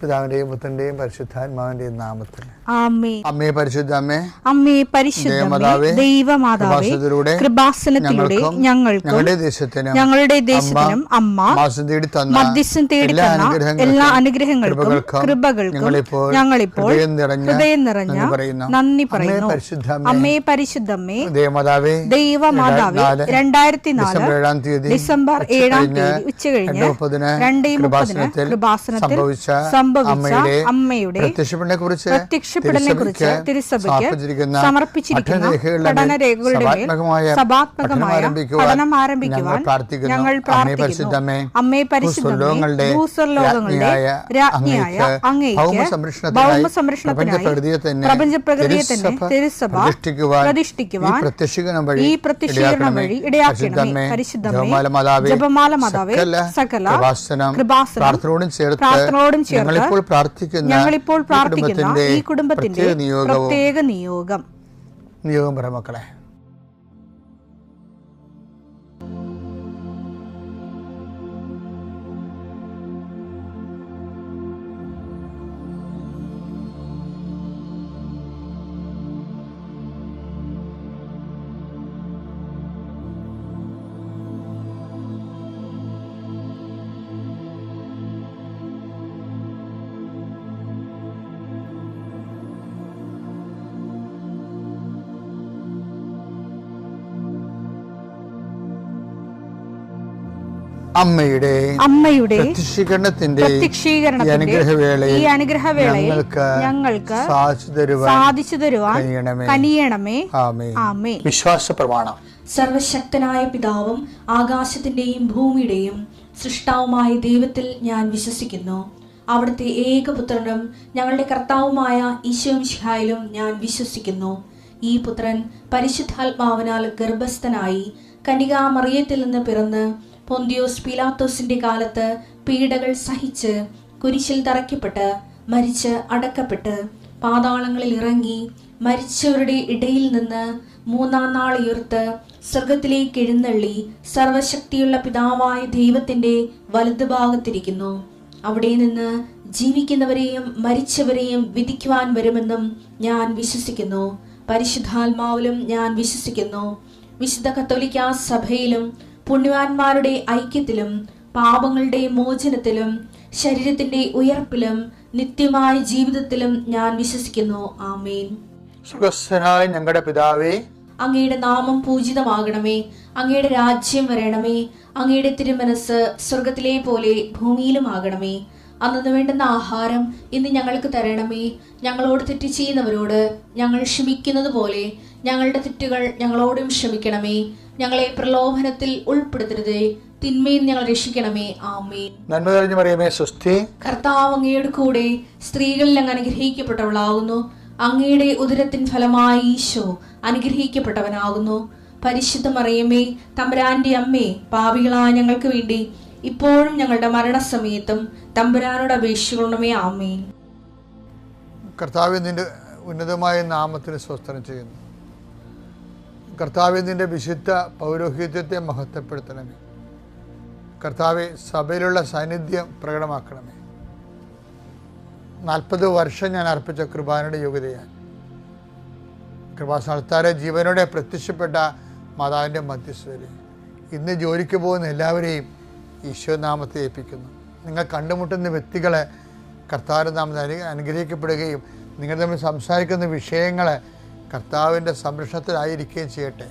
പിതാവിന്റെയും പുത്രന്റെയും പരിശുദ്ധാത്മാവിന്റെയും നാമത്തിൽ ആമേൻ. അമ്മേ പരിശുദ്ധ അമ്മേ, അമ്മേ പരിശുദ്ധ ദൈവമാതാവേ, കൃപാസനത്തിലൂടെ ഞങ്ങൾക്കും ഞങ്ങളുടെ ദേശത്തിനും അമ്മ മധ്യസ്ഥം തേടി തന്ന എല്ലാ അനുഗ്രഹങ്ങൾക്കും കൃപകൾക്കും ഞങ്ങളിപ്പോൾ ഹൃദയം നിറഞ്ഞ നന്ദി പറയുന്നു. അമ്മേ പരിശുദ്ധമ്മേ, ദൈവമാതാവേ, 2004 ഡിസംബർ 7 ഉച്ചകഴിഞ്ഞ് 2:30 കൃപാസനത്തിൽ സംഭവിച്ച അമ്മയുടെ പ്രത്യക്ഷപ്പെടലിനെ കുറിച്ച് തിരുസഭയ്ക്ക് സമർപ്പിച്ചിരിക്കുന്ന പഠനരേഖകളുടെ മേൽ സഭാത്മകമായ പഠനം ആരംഭിക്കുവാൻ ഞങ്ങൾ പ്രാർത്ഥിക്കുന്നു. അമ്മേ പരിശുദ്ധമേ, ഭൂസ്വർലോകങ്ങളുടെ രാജ്ഞിയായ അങ്ങേയ്ക്ക് ഭൗമസംരക്ഷണത്തിനായി പ്രപഞ്ചപ്രകൃതിയെ തന്നെ തിരുസഭ പ്രതിഷ്ഠിക്കുവാൻ ഈ പ്രത്യക്ഷീകരണം വഴി ഇടയാക്കണമേ. പരിശുദ്ധമേ, ജപമാല മാതാവേ, സകല കൃപാസനം പ്രാർത്ഥനയോടും ചേർത്ത് ഞങ്ങളിപ്പോൾ പ്രാർത്ഥിക്കുന്ന ഈ കുടുംബത്തിന്റെ പ്രത്യേക നിയോഗം മക്കളെ. അമ്മയുടെ പ്രത്യക്ഷീകരണത്തിന്റെ ഈ അനുഗ്രഹവേളയിൽ ഞങ്ങൾക്ക് സാധിച്ചു തരുവാൻ കനിയണമേ. ആമേൻ. വിശ്വാസ പ്രമാണം. സർവശക്തനായ പിതാവും ആകാശത്തിന്റെയും ഭൂമിയുടെയും സൃഷ്ടാവുമായ ദൈവത്തിൽ ഞാൻ വിശ്വസിക്കുന്നു. അവിടുത്തെ ഏകപുത്രനും ഞങ്ങളുടെ കർത്താവുമായ ഈശോമിശിഹായിലും ഞാൻ വിശ്വസിക്കുന്നു. ഈ പുത്രൻ പരിശുദ്ധാത്മാവിനാൽ ഗർഭസ്ഥനായി കന്യകാമറിയത്തിൽ നിന്ന് പിറന്ന് പൊന്തിയോസ് പീലാത്തോസിന്റെ കാലത്ത് പീഡകൾ സഹിച്ച് കുരിശിൽ തറയ്ക്കപ്പെട്ട് മരിച്ച് അടക്കപ്പെട്ട് പാതാളങ്ങളിൽ ഇറങ്ങി മരിച്ചവരുടെ ഇടയിൽ നിന്ന് 3-ാം നാൾ ഉയർത്ത് സ്വർഗത്തിലേക്ക് എഴുന്നള്ളി സർവശക്തിയുള്ള പിതാവായ ദൈവത്തിന്റെ വലതുഭാഗത്തിരിക്കുന്നു. അവിടെ നിന്ന് ജീവിക്കുന്നവരെയും മരിച്ചവരെയും വിധിക്കുവാൻ വരുമെന്നും ഞാൻ വിശ്വസിക്കുന്നു. പരിശുദ്ധാത്മാവിലും ഞാൻ വിശ്വസിക്കുന്നു. വിശുദ്ധ കത്തോലിക്കാ സഭയിലും പുണ്യവാന്മാരുടെ ഐക്യത്തിലും പാപങ്ങളുടെ മോചനത്തിലും ശരീരത്തിന്റെ ഉയർപ്പിലും നിത്യമായ ജീവിതത്തിലും ഞാൻ വിശ്വസിക്കുന്നു. ആമേൻ. സ്വർഗ്ഗസ്ഥനായ ഞങ്ങളുടെ പിതാവേ, അങ്ങയുടെ നാമം പൂജിതമാകണമേ. അങ്ങയുടെ രാജ്യം വരണമേ. അങ്ങയുടെ തിരുമനസ് സ്വർഗത്തിലെ പോലെ ഭൂമിയിലും ആകണമേ. അന്നു വേണ്ടുന്ന ആഹാരം ഇന്ന് ഞങ്ങൾക്ക് തരണമേ. ഞങ്ങളോട് തെറ്റ് ചെയ്യുന്നവരോട് ഞങ്ങൾ ക്ഷമിക്കുന്നത് പോലെ ഞങ്ങളുടെ തെറ്റുകൾ ഞങ്ങളോടും ക്ഷമിക്കണമേ. ഞങ്ങളെ പ്രലോഭനത്തിൽ ഉൾപ്പെടുത്തരുതേ, തിന്മയിൽ ഞങ്ങൾ രക്ഷിക്കണമേ. ആമേൻ. നന്മ നിറഞ്ഞ മറിയമേ, സ്വസ്തി. കർത്താവ് അങ്ങയുടെ കൂടെ സ്ത്രീകളിൽ അങ്ങ് അനുഗ്രഹിക്കപ്പെട്ടവളാകുന്നു. അങ്ങയുടെ ഉദരത്തിൻ ഫലമായി ഈശോ അനുഗ്രഹിക്കപ്പെട്ടവനാകുന്നു. പരിശുദ്ധ മറിയമേ, തമ്പുരാന്റെ അമ്മേ, പാപികളായ ഞങ്ങൾക്ക് വേണ്ടി ഇപ്പോഴും ഞങ്ങളുടെ മരണസമയത്തും തമ്പുരാനോട് അപേക്ഷിക്കണമേ. ആമേൻ. കർത്താവേ, നിന്റെ ഉന്നതമായ നാമത്തിന് സ്തോത്രം ചെയ്യുന്നു. കർത്താവേ, നിന്റെ വിശുദ്ധ പൗരോഹിത്യത്തെ മഹത്വപ്പെടുത്തണമേ. കർത്താവേ, സഭയിലുള്ള സാന്നിധ്യം പ്രകടമാക്കണമേ. 40 വർഷം ഞാൻ അർപ്പിച്ച കൃപാനയുടെ യോഗ്യതയാൽ കൃപാസ്ഥാനത്താരെ ജീവനോടെ പ്രത്യക്ഷപ്പെട്ട മാതാവിൻ്റെ മധ്യസ്ഥതയിൽ ഇന്ന് ജോലിക്ക് പോകുന്ന എല്ലാവരെയും ഈശോനാമത്തെ ഏൽപ്പിക്കുന്നു. നിങ്ങൾ കണ്ടുമുട്ടുന്ന വ്യക്തികളെ കർത്താവിൻ്റെ നാമത്തിൽ അനുഗ്രഹിക്കപ്പെടുകയും നിങ്ങൾ തമ്മിൽ സംസാരിക്കുന്ന വിഷയങ്ങൾ കർത്താവിൻ്റെ സംരക്ഷണത്തിലായിരിക്കുകയും ചെയ്യട്ടെ.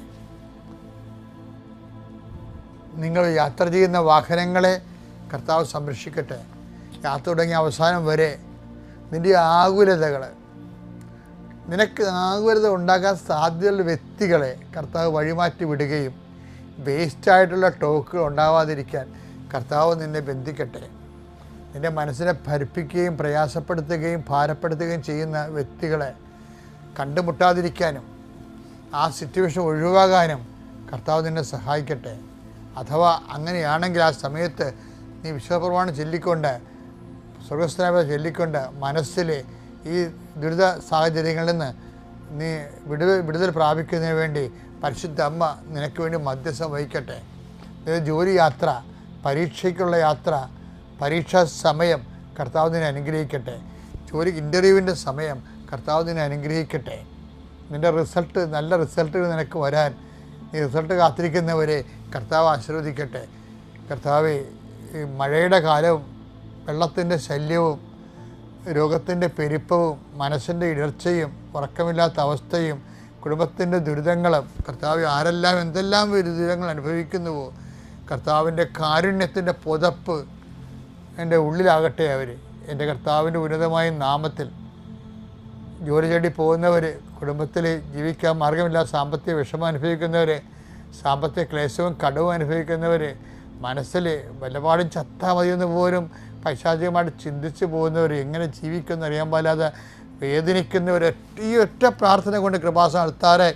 നിങ്ങൾ യാത്ര ചെയ്യുന്ന വാഹനങ്ങളെ കർത്താവ് സംരക്ഷിക്കട്ടെ. യാത്ര തുടങ്ങിയ അവസാനം വരെ നിൻ്റെ ആകുലതകൾ, നിനക്ക് ആകുലത ഉണ്ടാക്കാൻ സാധ്യതയുള്ള വ്യക്തികളെ കർത്താവ് വഴിമാറ്റി വിടുകയും വേസ്റ്റായിട്ടുള്ള ടോക്കുകൾ ഉണ്ടാവാതിരിക്കാൻ കർത്താവ് നിന്നെ ബന്ധിക്കട്ടെ. നിൻ്റെ മനസ്സിനെ ഭരിപ്പിക്കുകയും പ്രയാസപ്പെടുത്തുകയും ഭാരപ്പെടുത്തുകയും ചെയ്യുന്ന വ്യക്തികളെ കണ്ടുമുട്ടാതിരിക്കാനും ആ സിറ്റുവേഷൻ ഒഴിവാകാനും കർത്താവ് നിന്നെ സഹായിക്കട്ടെ. അഥവാ അങ്ങനെയാണെങ്കിൽ ആ സമയത്ത് നീ വിശ്വപ്രമാണം ചൊല്ലിക്കൊണ്ട്, സ്വർഗ്ഗസ്ഥനായ ചൊല്ലിക്കൊണ്ട് മനസ്സിൽ ഈ ദുരിത സാഹചര്യങ്ങളിൽ നിന്ന് നീ വിടുതൽ പ്രാപിക്കുന്നതിന് വേണ്ടി പരിശുദ്ധ അമ്മ നിനക്ക് വേണ്ടി മധ്യസ്ഥം വഹിക്കട്ടെ. ജോലി യാത്ര, പരീക്ഷയ്ക്കുള്ള യാത്ര, പരീക്ഷാ സമയം കർത്താവ് നിന്നെ അനുഗ്രഹിക്കട്ടെ. ജോലിക്ക് ഇൻ്റർവ്യൂവിൻ്റെ സമയം കർത്താവ് നിന്നെ അനുഗ്രഹിക്കട്ടെ. നിൻ്റെ റിസൾട്ട്, നല്ല റിസൾട്ടുകൾ നിനക്ക് വരാൻ നീ റിസൾട്ട് കാത്തിരിക്കുന്നവരെ കർത്താവ് ആശീർവദിക്കട്ടെ. കർത്താവേ, ഈ മഴയുടെ കാലവും വെള്ളത്തിൻ്റെ ശല്യവും രോഗത്തിൻ്റെ പെരുപ്പവും മനസ്സിൻ്റെ ഇടർച്ചയും ഉറക്കമില്ലാത്ത അവസ്ഥയും കുടുംബത്തിൻ്റെ ദുരിതങ്ങളും കർത്താവ് ആരെല്ലാം എന്തെല്ലാം ദുരിതങ്ങൾ അനുഭവിക്കുന്നുവോ കർത്താവിൻ്റെ കാരുണ്യത്തിൻ്റെ പുതപ്പ് എൻ്റെ ഉള്ളിലാകട്ടെ. അവർ എൻ്റെ കർത്താവിൻ്റെ ഉന്നതമായ നാമത്തിൽ ജോലി തേടി പോകുന്നവർ, കുടുംബത്തിൽ ജീവിക്കാൻ മാർഗമില്ലാത്ത സാമ്പത്തിക വിഷമം അനുഭവിക്കുന്നവർ, സാമ്പത്തിക ക്ലേശവും കടവും അനുഭവിക്കുന്നവർ, മനസ്സിൽ വല്ലപാടും ചത്താൽ മതിയെന്ന് പോലും പൈശാചികമായിട്ട് ചിന്തിച്ച് പോകുന്നവർ, എങ്ങനെ ജീവിക്കുമെന്ന് അറിയാൻ പാടില്ലാതെ വേദനിക്കുന്നവർ, ഈ ഒറ്റ പ്രാർത്ഥന കൊണ്ട് കൃപാസനം അൾത്താരെ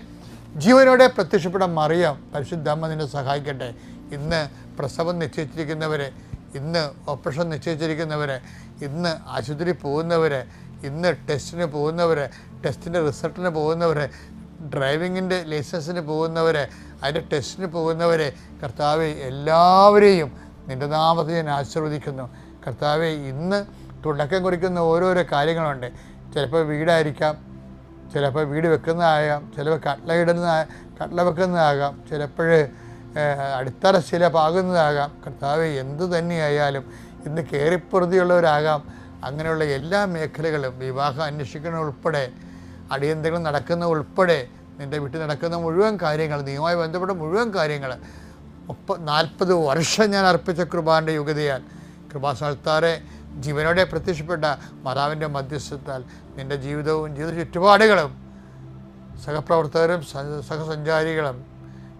ജീവനോടെ പ്രത്യക്ഷപ്പെടാൻ മറിയാം പരിശുദ്ധാമ്മ നിന്നെ സഹായിക്കട്ടെ. ഇന്ന് പ്രസവം നിശ്ചയിച്ചിരിക്കുന്നവർ, ഇന്ന് ഓപ്പറേഷൻ നിശ്ചയിച്ചിരിക്കുന്നവർ, ഇന്ന് ആശുപത്രി പോകുന്നവർ, ഇന്ന് ടെസ്റ്റിന് പോകുന്നവർ, ടെസ്റ്റിൻ്റെ റിസൾട്ടിന് പോകുന്നവർ, ഡ്രൈവിങ്ങിൻ്റെ ലൈസൻസിന് പോകുന്നവർ, അതിൻ്റെ ടെസ്റ്റിന് പോകുന്നവർ, കർത്താവെ എല്ലാവരെയും നിൻ്റെ നാമത്തിൽ ഞാൻ ആശീർവദിക്കുന്നു. കർത്താവെ, ഇന്ന് തുടക്കം കുറിക്കുന്ന ഓരോരോ കാര്യങ്ങളുണ്ട്. ചിലപ്പോൾ വീടായിരിക്കാം, ചിലപ്പോൾ വീട് വെക്കുന്നതാകാം, ചിലപ്പോൾ കട്ട്ല വെക്കുന്നതാകാം, ചിലപ്പോൾ അടിത്തറ ശില പാകുന്നതാകാം. കർത്താവെ, എന്തു തന്നെയായാലും ഇന്ന് കയറിപ്പുറതിയുള്ളവരാകാം. അങ്ങനെയുള്ള എല്ലാ മേഖലകളും, വിവാഹം അന്വേഷിക്കുന്ന ഉൾപ്പെടെ, അടിയന്തരങ്ങൾ നടക്കുന്ന ഉൾപ്പെടെ, നിൻ്റെ വീട്ടിൽ നടക്കുന്ന മുഴുവൻ കാര്യങ്ങൾ, നീയുമായി ബന്ധപ്പെട്ട മുഴുവൻ കാര്യങ്ങൾ 40 വർഷം ഞാൻ അർപ്പിച്ച കൃപാൻ്റെ യുഗതയാൽ കൃപാസനത്താറെ ജീവനോടെ പ്രത്യക്ഷപ്പെട്ട മാതാവിൻ്റെ മധ്യസ്ഥത്താൽ നിൻ്റെ ജീവിതവും ജീവിത ചുറ്റുപാടുകളും സഹപ്രവർത്തകരും സഹസഞ്ചാരികളും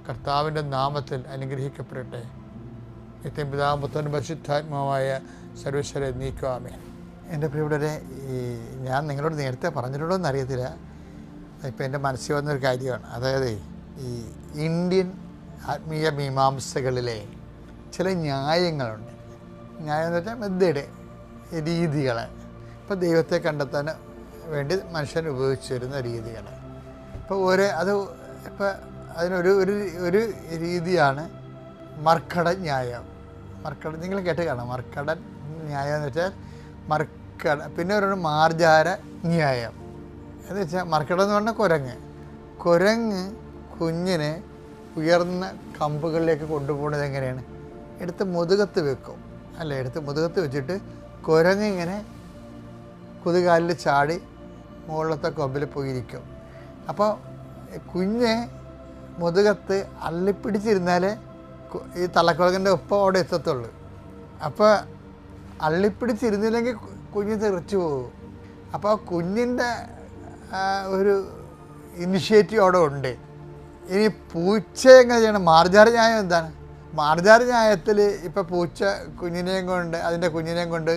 കർത്താവിൻ്റെ നാമത്തിൽ അനുഗ്രഹിക്കപ്പെടട്ടെ. നിത്യം പിതാവും പുത്രനും പരിശുദ്ധാത്മാവായ സർവേശ്വരെ നീക്കുവാമേ. എൻ്റെ പ്രിയപ്പെട്ടവരെ, ഞാൻ നിങ്ങളോട് നേരത്തെ പറഞ്ഞിട്ടുണ്ടോ എന്നറിയത്തില്ല, ഇപ്പം എൻ്റെ മനസ്സിൽ വന്നൊരു കാര്യമാണ്. അതായത് ഈ ഇന്ത്യൻ ആത്മീയ മീമാംസകളിലെ ചില ന്യായങ്ങളുണ്ട്. ന്യായം എന്ന് വെച്ചാൽ മെത്തേഡ്, രീതികൾ. ഇപ്പോൾ ദൈവത്തെ കണ്ടെത്താൻ വേണ്ടി മനുഷ്യൻ ഉപയോഗിച്ച് വരുന്ന രീതികൾ. ഇപ്പോൾ ഇപ്പോൾ അതിനൊരു രീതിയാണ് മർക്കട ന്യായം. നിങ്ങൾ കേട്ട് കാണാം. മർക്കടൻ ന്യായം എന്ന് വെച്ചാൽ പിന്നെ ഒരു മാർജാര ന്യായം എന്ന് വെച്ചാൽ, മർക്കടം എന്ന് പറഞ്ഞാൽ കുരങ്ങ് കുഞ്ഞിനെ ഉയർന്ന കമ്പുകളിലേക്ക് കൊണ്ടുപോകുന്നത് എങ്ങനെയാണ്? എടുത്ത് മുതുകത്ത് വെക്കും, അല്ലേ? എടുത്ത് മുതുകത്ത് വെച്ചിട്ട് കുരങ്ങ് ഇങ്ങനെ കുതികാലിൽ ചാടി മുകളിലത്തെ കൊമ്പിൽ പോയിരിക്കും. അപ്പോൾ കുഞ്ഞ് മുതുകത്ത് അള്ളിപ്പിടിച്ചിരുന്നാലേ ഈ തള്ളക്കുരങ്ങൻ്റെ ഒപ്പം അവിടെ എത്തത്തുള്ളൂ. അപ്പോൾ അള്ളിപ്പിടിച്ചിരുന്നില്ലെങ്കിൽ കുഞ്ഞ് തെറിച്ചു പോകും. അപ്പോൾ കുഞ്ഞിൻ്റെ ഒരു ഇനിഷ്യേറ്റീവ് അവിടെ ഉണ്ട്. ഇനി പൂച്ച എങ്ങനെ ചെയ്യണം? മാർജാര ന്യായം എന്താണ്? മാർജാര ന്യായത്തിൽ ഇപ്പോൾ പൂച്ച അതിൻ്റെ കുഞ്ഞിനെയും കൊണ്ട്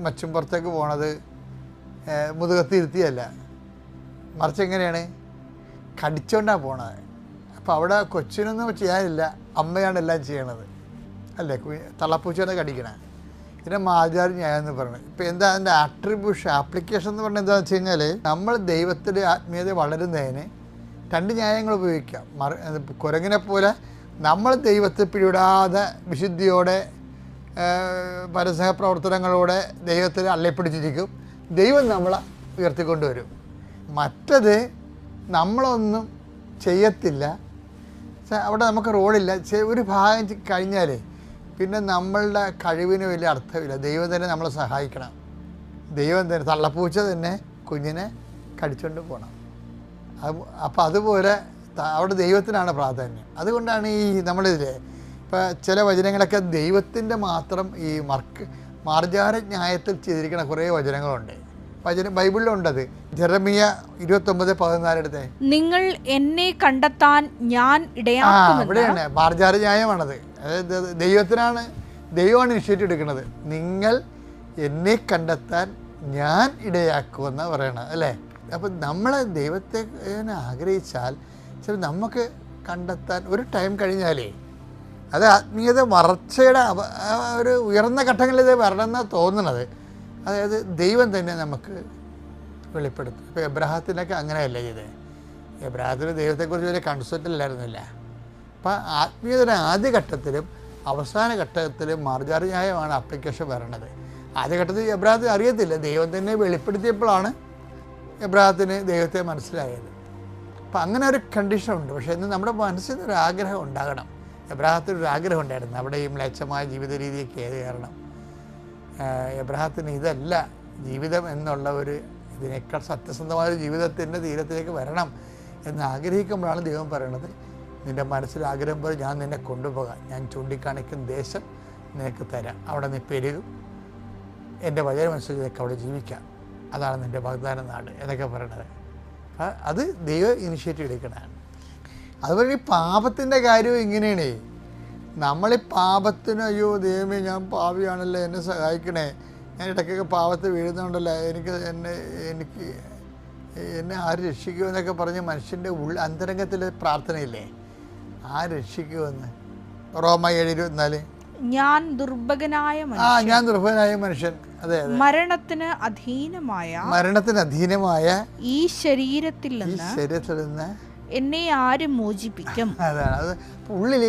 മച്ചും പുറത്തേക്ക് പോണത് മുതുകത്തിരുത്തിയല്ല, മറിച്ച് എങ്ങനെയാണ്? കടിച്ചോണ്ടാണ് പോണത്. അപ്പോൾ അവിടെ കൊച്ചിനൊന്നും ചെയ്യാനില്ല, അമ്മയാണ് എല്ലാം ചെയ്യണത്, അല്ലേ? തള്ളപ്പൂച്ചയാണ് കടിക്കണേ. ഇതിനെ മാർജാര ന്യായം എന്ന് പറയുന്നത്. ഇപ്പോൾ എന്താ അതിൻ്റെ ആപ്ലിക്കേഷൻ എന്ന് പറഞ്ഞാൽ എന്താണെന്ന് വെച്ച് കഴിഞ്ഞാൽ, നമ്മൾ ദൈവത്തിൻ്റെ ആത്മീയത വളരുന്നതിന് 2 ന്യായങ്ങൾ ഉപയോഗിക്കാം. കുരങ്ങിനെ പോലെ നമ്മൾ ദൈവത്തെ പിടിവിടാതെ വിശുദ്ധിയോടെ പരസ്യ പ്രവർത്തനങ്ങളോടെ ദൈവത്തിൽ അള്ളിപ്പിടിച്ചിരിക്കും, ദൈവം നമ്മളെ ഉയർത്തിക്കൊണ്ടുവരും. മറ്റത് നമ്മളൊന്നും ചെയ്യത്തില്ല, അവിടെ നമുക്ക് റോളില്ല, ഒരു ഭാഗം കഴിഞ്ഞാൽ പിന്നെ നമ്മളുടെ കഴിവിന് വലിയ അർത്ഥമില്ല. ദൈവം തന്നെ നമ്മളെ സഹായിക്കണം. ദൈവം തന്നെ, തള്ളപ്പൂച്ച തന്നെ കുഞ്ഞിനെ കടിച്ചുകൊണ്ട് പോകണം. അപ്പോൾ അതുപോലെ അവിടെ ദൈവത്തിനാണ് പ്രാധാന്യം. അതുകൊണ്ടാണ് ഈ നമ്മളിതിൽ ഇപ്പോൾ ചില വചനങ്ങളൊക്കെ ദൈവത്തിൻ്റെ മാത്രം ഈ മാർജാര ന്യായത്തിൽ ചെയ്തിരിക്കുന്ന കുറേ വചനങ്ങളുണ്ട്. ബൈബിളിലുണ്ടത്. ജെറമിയ 29:14 എടുത്തേ. നിങ്ങൾ എന്നെ കണ്ടെത്താൻ ഞാൻ ഇവിടെയാണ് മാർജാര ന്യായമാണത്. അതായത് ദൈവമാണ് ഇനിഷ്യേറ്റീവ് എടുക്കുന്നത്. നിങ്ങൾ എന്നെ കണ്ടെത്താൻ ഞാൻ ഇടയാക്കുമെന്ന് പറയണത്, അല്ലേ? അപ്പം നമ്മളെ ദൈവത്തെ ആഗ്രഹിച്ചാൽ ചില നമുക്ക് കണ്ടെത്താൻ ഒരു ടൈം കഴിഞ്ഞാലേ അത് ആത്മീയത വളർച്ചയുടെ ഒരു ഉയർന്ന ഘട്ടങ്ങളിൽ ഇത് വരണമെന്നാണ് തോന്നുന്നത്. അതായത് ദൈവം തന്നെ നമുക്ക് വെളിപ്പെടുത്തും. ഇപ്പോൾ എബ്രാഹത്തിനൊക്കെ അങ്ങനെയല്ല ചെയ്തത്. എബ്രാഹത്തിന് ദൈവത്തെക്കുറിച്ച് വലിയ കൺസെപ്റ്റ് ഇല്ലായിരുന്നില്ല. അപ്പം ആത്മീയതയുടെ ആദ്യഘട്ടത്തിലും അവസാന ഘട്ടത്തിൽ മാർജാറിയായമാണ് അപ്ലിക്കേഷൻ വരണത്. ആദ്യഘട്ടത്തിൽ എബ്രാഹത്തിന് അറിയത്തില്ല. ദൈവം തന്നെ വെളിപ്പെടുത്തിയപ്പോഴാണ് എബ്രാഹത്തിന് ദൈവത്തെ മനസ്സിലായത്. അപ്പം അങ്ങനെ ഒരു കണ്ടീഷനുണ്ട്. പക്ഷേ ഇന്ന് നമ്മുടെ മനസ്സിൽ ഒരു ആഗ്രഹം ഉണ്ടാകണം. എബ്രാഹത്തിനൊരു ആഗ്രഹം ഉണ്ടായിരുന്നു, അവിടെ ഈ മ്ലേച്ഛമായ ജീവിത രീതിയൊക്കെ ഏത് കാരണം. എബ്രാഹത്തിന് ഇതല്ല ജീവിതം എന്നുള്ള ഇതിനേക്കാൾ സത്യസന്ധമായ ഒരു ജീവിതത്തിൻ്റെ തീരത്തിലേക്ക് വരണം എന്ന് ആഗ്രഹിക്കുമ്പോഴാണ് ദൈവം പറയണത്, നിൻ്റെ മനസ്സിൽ ആഗ്രഹം പോലെ ഞാൻ നിന്നെ കൊണ്ടുപോകാം, ഞാൻ ചൂണ്ടിക്കാണിക്കുന്ന ദേശം നിനക്ക് തരാം, അവിടെ നീ പെരുകും, എൻ്റെ വചനമനുസരിച്ച് നിനക്ക് അവിടെ ജീവിക്കാം, അതാണ് നിൻ്റെ വാഗ്ദാന നാട് എന്നൊക്കെ പറയണത്. അത് ദൈവം ഇനിഷ്യേറ്റീവ് എടുക്കണതാണ്. അതുപോലെ ഈ പാപത്തിൻ്റെ കാര്യവും ഇങ്ങനെയാണ്. നമ്മളീ പാപത്തിന് അയ്യോ ദൈവമേ ഞാൻ പാപിയാണല്ലോ എന്നെ സഹായിക്കണേ, ഞാൻ ഇടയ്ക്കൊക്കെ പാപത്തിൽ വീഴുന്നുണ്ടല്ലോ, എന്നെ ആര് രക്ഷിക്കുമെന്നൊക്കെ പറഞ്ഞ് മനുഷ്യൻ്റെ അന്തരംഗത്തിൽ പ്രാർത്ഥനയില്ലേ, ആര് രക്ഷിക്കുമെന്ന്. റോമ 7:24 ഞാൻ ദുർഭകനായ മനുഷ്യൻ, അതെ, മരണത്തിന് അധീനമായ ഈ ശരീരത്തിൽ നിന്ന് എന്നെ ആര് മോചിപ്പിക്കും. അതാണ് അത് ഉള്ളിൽ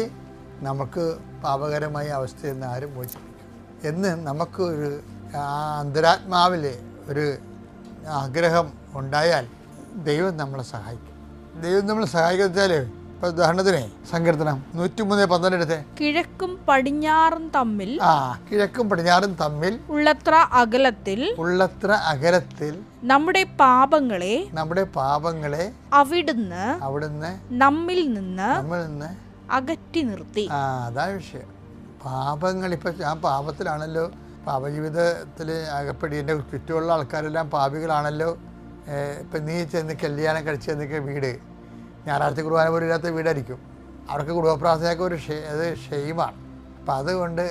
നമുക്ക് പാപകരമായ അവസ്ഥയിൽ നിന്ന് ആരും മോചിപ്പിക്കും എന്ന് നമുക്ക് അന്തരാത്മാവിൽ ഒരു ആഗ്രഹം ഉണ്ടായാൽ ദൈവം നമ്മളെ സഹായിക്കും. ദൈവം നമ്മളെ സഹായിക്കാൻ ഇപ്പോൾ ഉദാഹരണത്തിന് സങ്കീർത്തനം 103:12 എടുത്തേ. കിഴക്കും പടിഞ്ഞാറും തമ്മിൽ ഉള്ളത്ര അകലത്തിൽ നമ്മുടെ പാപങ്ങളെ അവിടുന്ന് നമ്മിൽ നിന്ന് അകറ്റി നിർത്തി. അതാണ് വിഷയം. പാപങ്ങൾ ഇപ്പം ഞാൻ പാപത്തിലാണല്ലോ, പാപജീവിതത്തിൽ അകപ്പെടി, എൻ്റെ ചുറ്റുമുള്ള ആൾക്കാരെല്ലാം പാപികളാണല്ലോ. ഇപ്പം നീ ചെന്ന് കല്യാണം കഴിച്ച് ചെന്നൊക്കെ വീട് ഞായറാഴ്ച കുർബാന പോലും ഇല്ലാത്ത വീടായിരിക്കും. അവർക്ക് കുടുംബപ്രാർത്ഥനയൊക്കെ അത് ഷെയിമാണ്. അപ്പം അതുകൊണ്ട്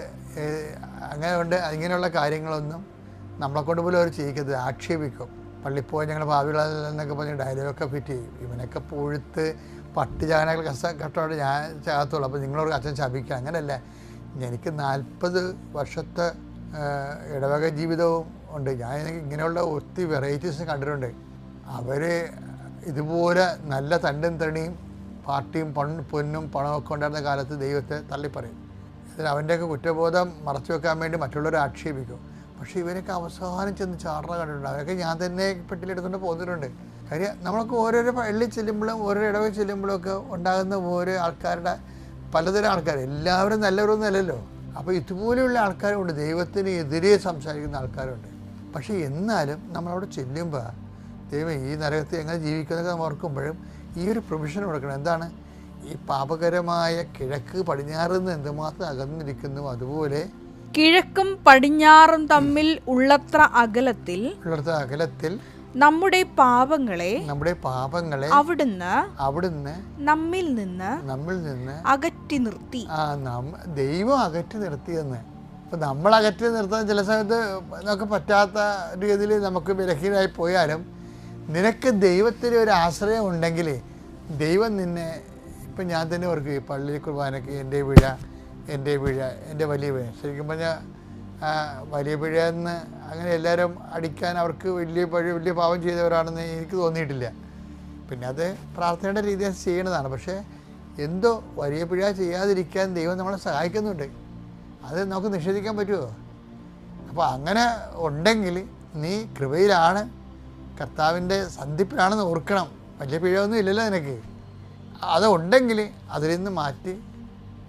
ഇങ്ങനെയുള്ള കാര്യങ്ങളൊന്നും നമ്മളെക്കൊണ്ട് പോലും അവർ ചെയ്യിക്കരുത്, ആക്ഷേപിക്കും. പള്ളിപ്പോയി ഞങ്ങൾ ഭാവികളെന്നൊക്കെ പറഞ്ഞ് ഡയലോഗൊക്കെ ഫിറ്റ് ചെയ്യും. ഇവനൊക്കെ പുഴുത്ത് പട്ടി ചാകനൊക്കെ കഷ്ടമായിട്ട് ഞാൻ ചാകത്തുള്ളൂ, അപ്പോൾ നിങ്ങളോട് അച്ഛൻ ശപിക്കുക. അങ്ങനെയല്ല, എനിക്ക് 40 വർഷത്തെ ഇടവക ജീവിതവും ഉണ്ട്. ഞാൻ ഇങ്ങനെയുള്ള ഒത്തിരി വെറൈറ്റീസ് കണ്ടിട്ടുണ്ട്. അവർ ഇതുപോലെ നല്ല തണ്ടും തണിയും പാർട്ടിയും പൊന്നും പണമൊക്കെ ഉണ്ടായിരുന്ന കാലത്ത് ദൈവത്തെ തള്ളിപ്പറയും. അതിൽ അവൻ്റെയൊക്കെ കുറ്റബോധം മറച്ചു വെക്കാൻ വേണ്ടി മറ്റുള്ളവരെ ആക്ഷേപിക്കും. പക്ഷേ ഇവരൊക്കെ അവസാനം ചെന്ന് ചാടണ കണ്ടിട്ടുണ്ട്. അവരൊക്കെ ഞാൻ തന്നെ പെട്ടിലെടുത്തുകൊണ്ട് പോന്നിട്ടുണ്ട്. കാര്യം നമ്മളൊക്കെ ഓരോരോ പള്ളി ചെല്ലുമ്പോഴും ഓരോ ഇടവക ചെല്ലുമ്പോഴും ഒക്കെ ഉണ്ടാകുന്ന ഓരോ ആൾക്കാരുടെ പലതരം ആൾക്കാർ, എല്ലാവരും നല്ലവരൊന്നും അല്ലല്ലോ. അപ്പോൾ ഇതുപോലെയുള്ള ആൾക്കാരുണ്ട്, ദൈവത്തിന് എതിരെ സംസാരിക്കുന്ന ആൾക്കാരുണ്ട്. പക്ഷേ എന്നാലും നമ്മളവിടെ ചെല്ലുമ്പോൾ ദൈവം ഈ നരകത്തിൽ എങ്ങനെ ജീവിക്കുന്നതൊക്കെ നമ്മൾ ഓർക്കുമ്പോഴും ഈ ഒരു പ്രൊവിഷൻ കൊടുക്കണം. എന്താണ്? ഈ പാപകരമായ കിഴക്ക് പടിഞ്ഞാറിൽ നിന്ന് എന്തുമാത്രം അകന്നിരിക്കുന്നു, അതുപോലെ കിഴക്കും പടിഞ്ഞാറും തമ്മിൽ ഉള്ളത്ര അകലത്തിൽ നമ്മുടെ പാപങ്ങളെ അവിടുന്ന് നമ്മിൽ നിന്ന് അകറ്റി നിർത്തി. ദൈവം അകറ്റി നിർത്തിയെന്ന്. അപ്പം നമ്മൾ അകറ്റി നിർത്താൻ ചില സമയത്ത് നമുക്ക് പറ്റാത്ത രീതിയിൽ നമുക്ക് ബലഹീനമായി പോയാലും നിനക്ക് ദൈവത്തിന് ഒരു ആശ്രയം ഉണ്ടെങ്കിൽ ദൈവം നിന്നെ, ഇപ്പം ഞാൻ തന്നെ ഓർക്കും ഈ പള്ളി കുർബാനയ്ക്ക് എൻ്റെ പിഴ എൻ്റെ വലിയ പിഴ, ശരിക്കും പറഞ്ഞാൽ വലിയ പിഴയെന്ന് അങ്ങനെ എല്ലാവരും അടിക്കാൻ അവർക്ക് വലിയ പാപം ചെയ്തവരാണെന്ന് എനിക്ക് തോന്നിയിട്ടില്ല. പിന്നെ അത് പ്രാർത്ഥനയുടെ രീതിയിൽ ചെയ്യണതാണ്. പക്ഷേ എന്തോ വലിയ പിഴ ചെയ്യാതിരിക്കാൻ ദൈവം നമ്മളെ സഹായിക്കുന്നുണ്ട്. അത് നമുക്ക് നിഷേധിക്കാൻ പറ്റുമോ? അപ്പോൾ അങ്ങനെ ഉണ്ടെങ്കിൽ നീ കൃപയിലാണ്, കർത്താവിൻ്റെ സന്ധിപ്പിലാണെന്ന് ഓർക്കണം. വലിയ പിഴയൊന്നും ഇല്ലല്ലോ നിനക്ക്. അത് ഉണ്ടെങ്കിൽ അതിൽ നിന്ന് മാറ്റി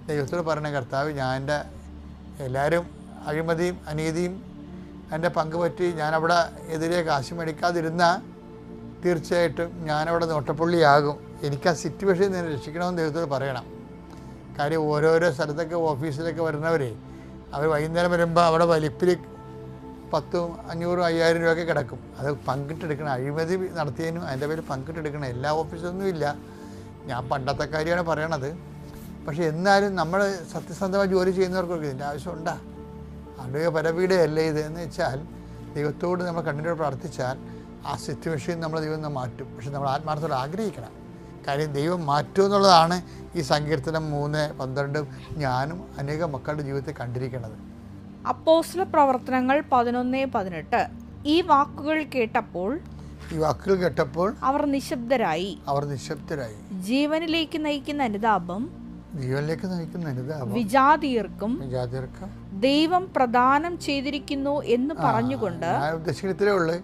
ദൈവത്തോട് പറയണ, കർത്താവ് ഞാൻ എൻ്റെ എല്ലാവരും അഴിമതിയും അനീതിയും എൻ്റെ പങ്ക് പറ്റി ഞാനവിടെ എതിരെ കാശ് മേടിക്കാതിരുന്നാൽ തീർച്ചയായിട്ടും ഞാനവിടെ നോട്ടപ്പുള്ളിയാകും. എനിക്ക് ആ സിറ്റുവേഷൻ ഞാൻ രക്ഷിക്കണമെന്ന് ദൈവത്തോട് പറയണം. കാര്യം ഓരോരോ സ്ഥലത്തൊക്കെ ഓഫീസിലൊക്കെ വരുന്നവരെ അവർ വൈകുന്നേരം വരുമ്പോൾ അവിടെ വലിപ്പിൽ 10, 500, 5000 രൂപയൊക്കെ കിടക്കും. അത് പങ്കിട്ടെടുക്കണം. അഴിമതി നടത്തിയതിനും അതിൻ്റെ പേര് പങ്കിട്ടെടുക്കണം. എല്ലാ ഓഫീസൊന്നും ഇല്ല, ഞാൻ പണ്ടത്തെ കാര്യമാണ് പറയണത്. പക്ഷേ എന്നാലും നമ്മൾ സത്യസന്ധമായി ജോലി ചെയ്യുന്നവർക്കൊക്കെ ഇതിൻ്റെ ആവശ്യമുണ്ടാ? അവരുടെ പരപീഡയല്ലേ ഇത് എന്ന് വെച്ചാൽ ദൈവത്തോട് നമ്മൾ കണ്ണിനോട് പ്രാർത്ഥിച്ചാൽ ആ സിറ്റുവേഷൻ നമ്മളെ ദൈവം മാറ്റും. പക്ഷെ നമ്മൾ ആത്മാർത്ഥത്തോടെ ആഗ്രഹിക്കണം. കാര്യം ദൈവം മാറ്റും എന്നുള്ളതാണ് ഈ സങ്കീർത്തനം 3:12 ഞാനും അനേകം മക്കളുടെ ജീവിതത്തെ കണ്ടിരിക്കുന്നത്. അപ്പോസ്തല പ്രവർത്തനങ്ങൾ 11:18 ഈ വാക്കുകൾ കേട്ടപ്പോൾ അവർ നിശബ്ദരായി. ജീവനിലേക്ക് നയിക്കുന്ന ജീവനിലേക്ക് നയിക്കുന്ന അനുതാപം വിജാതീയർക്കും ദൈവം പ്രദാനം ചെയ്തിരിക്കുന്നു എന്ന് പറഞ്ഞുകൊണ്ട്. ഞാൻ ഉദ്ദേശിക്കുന്നത്രേ ഉള്ളൂ,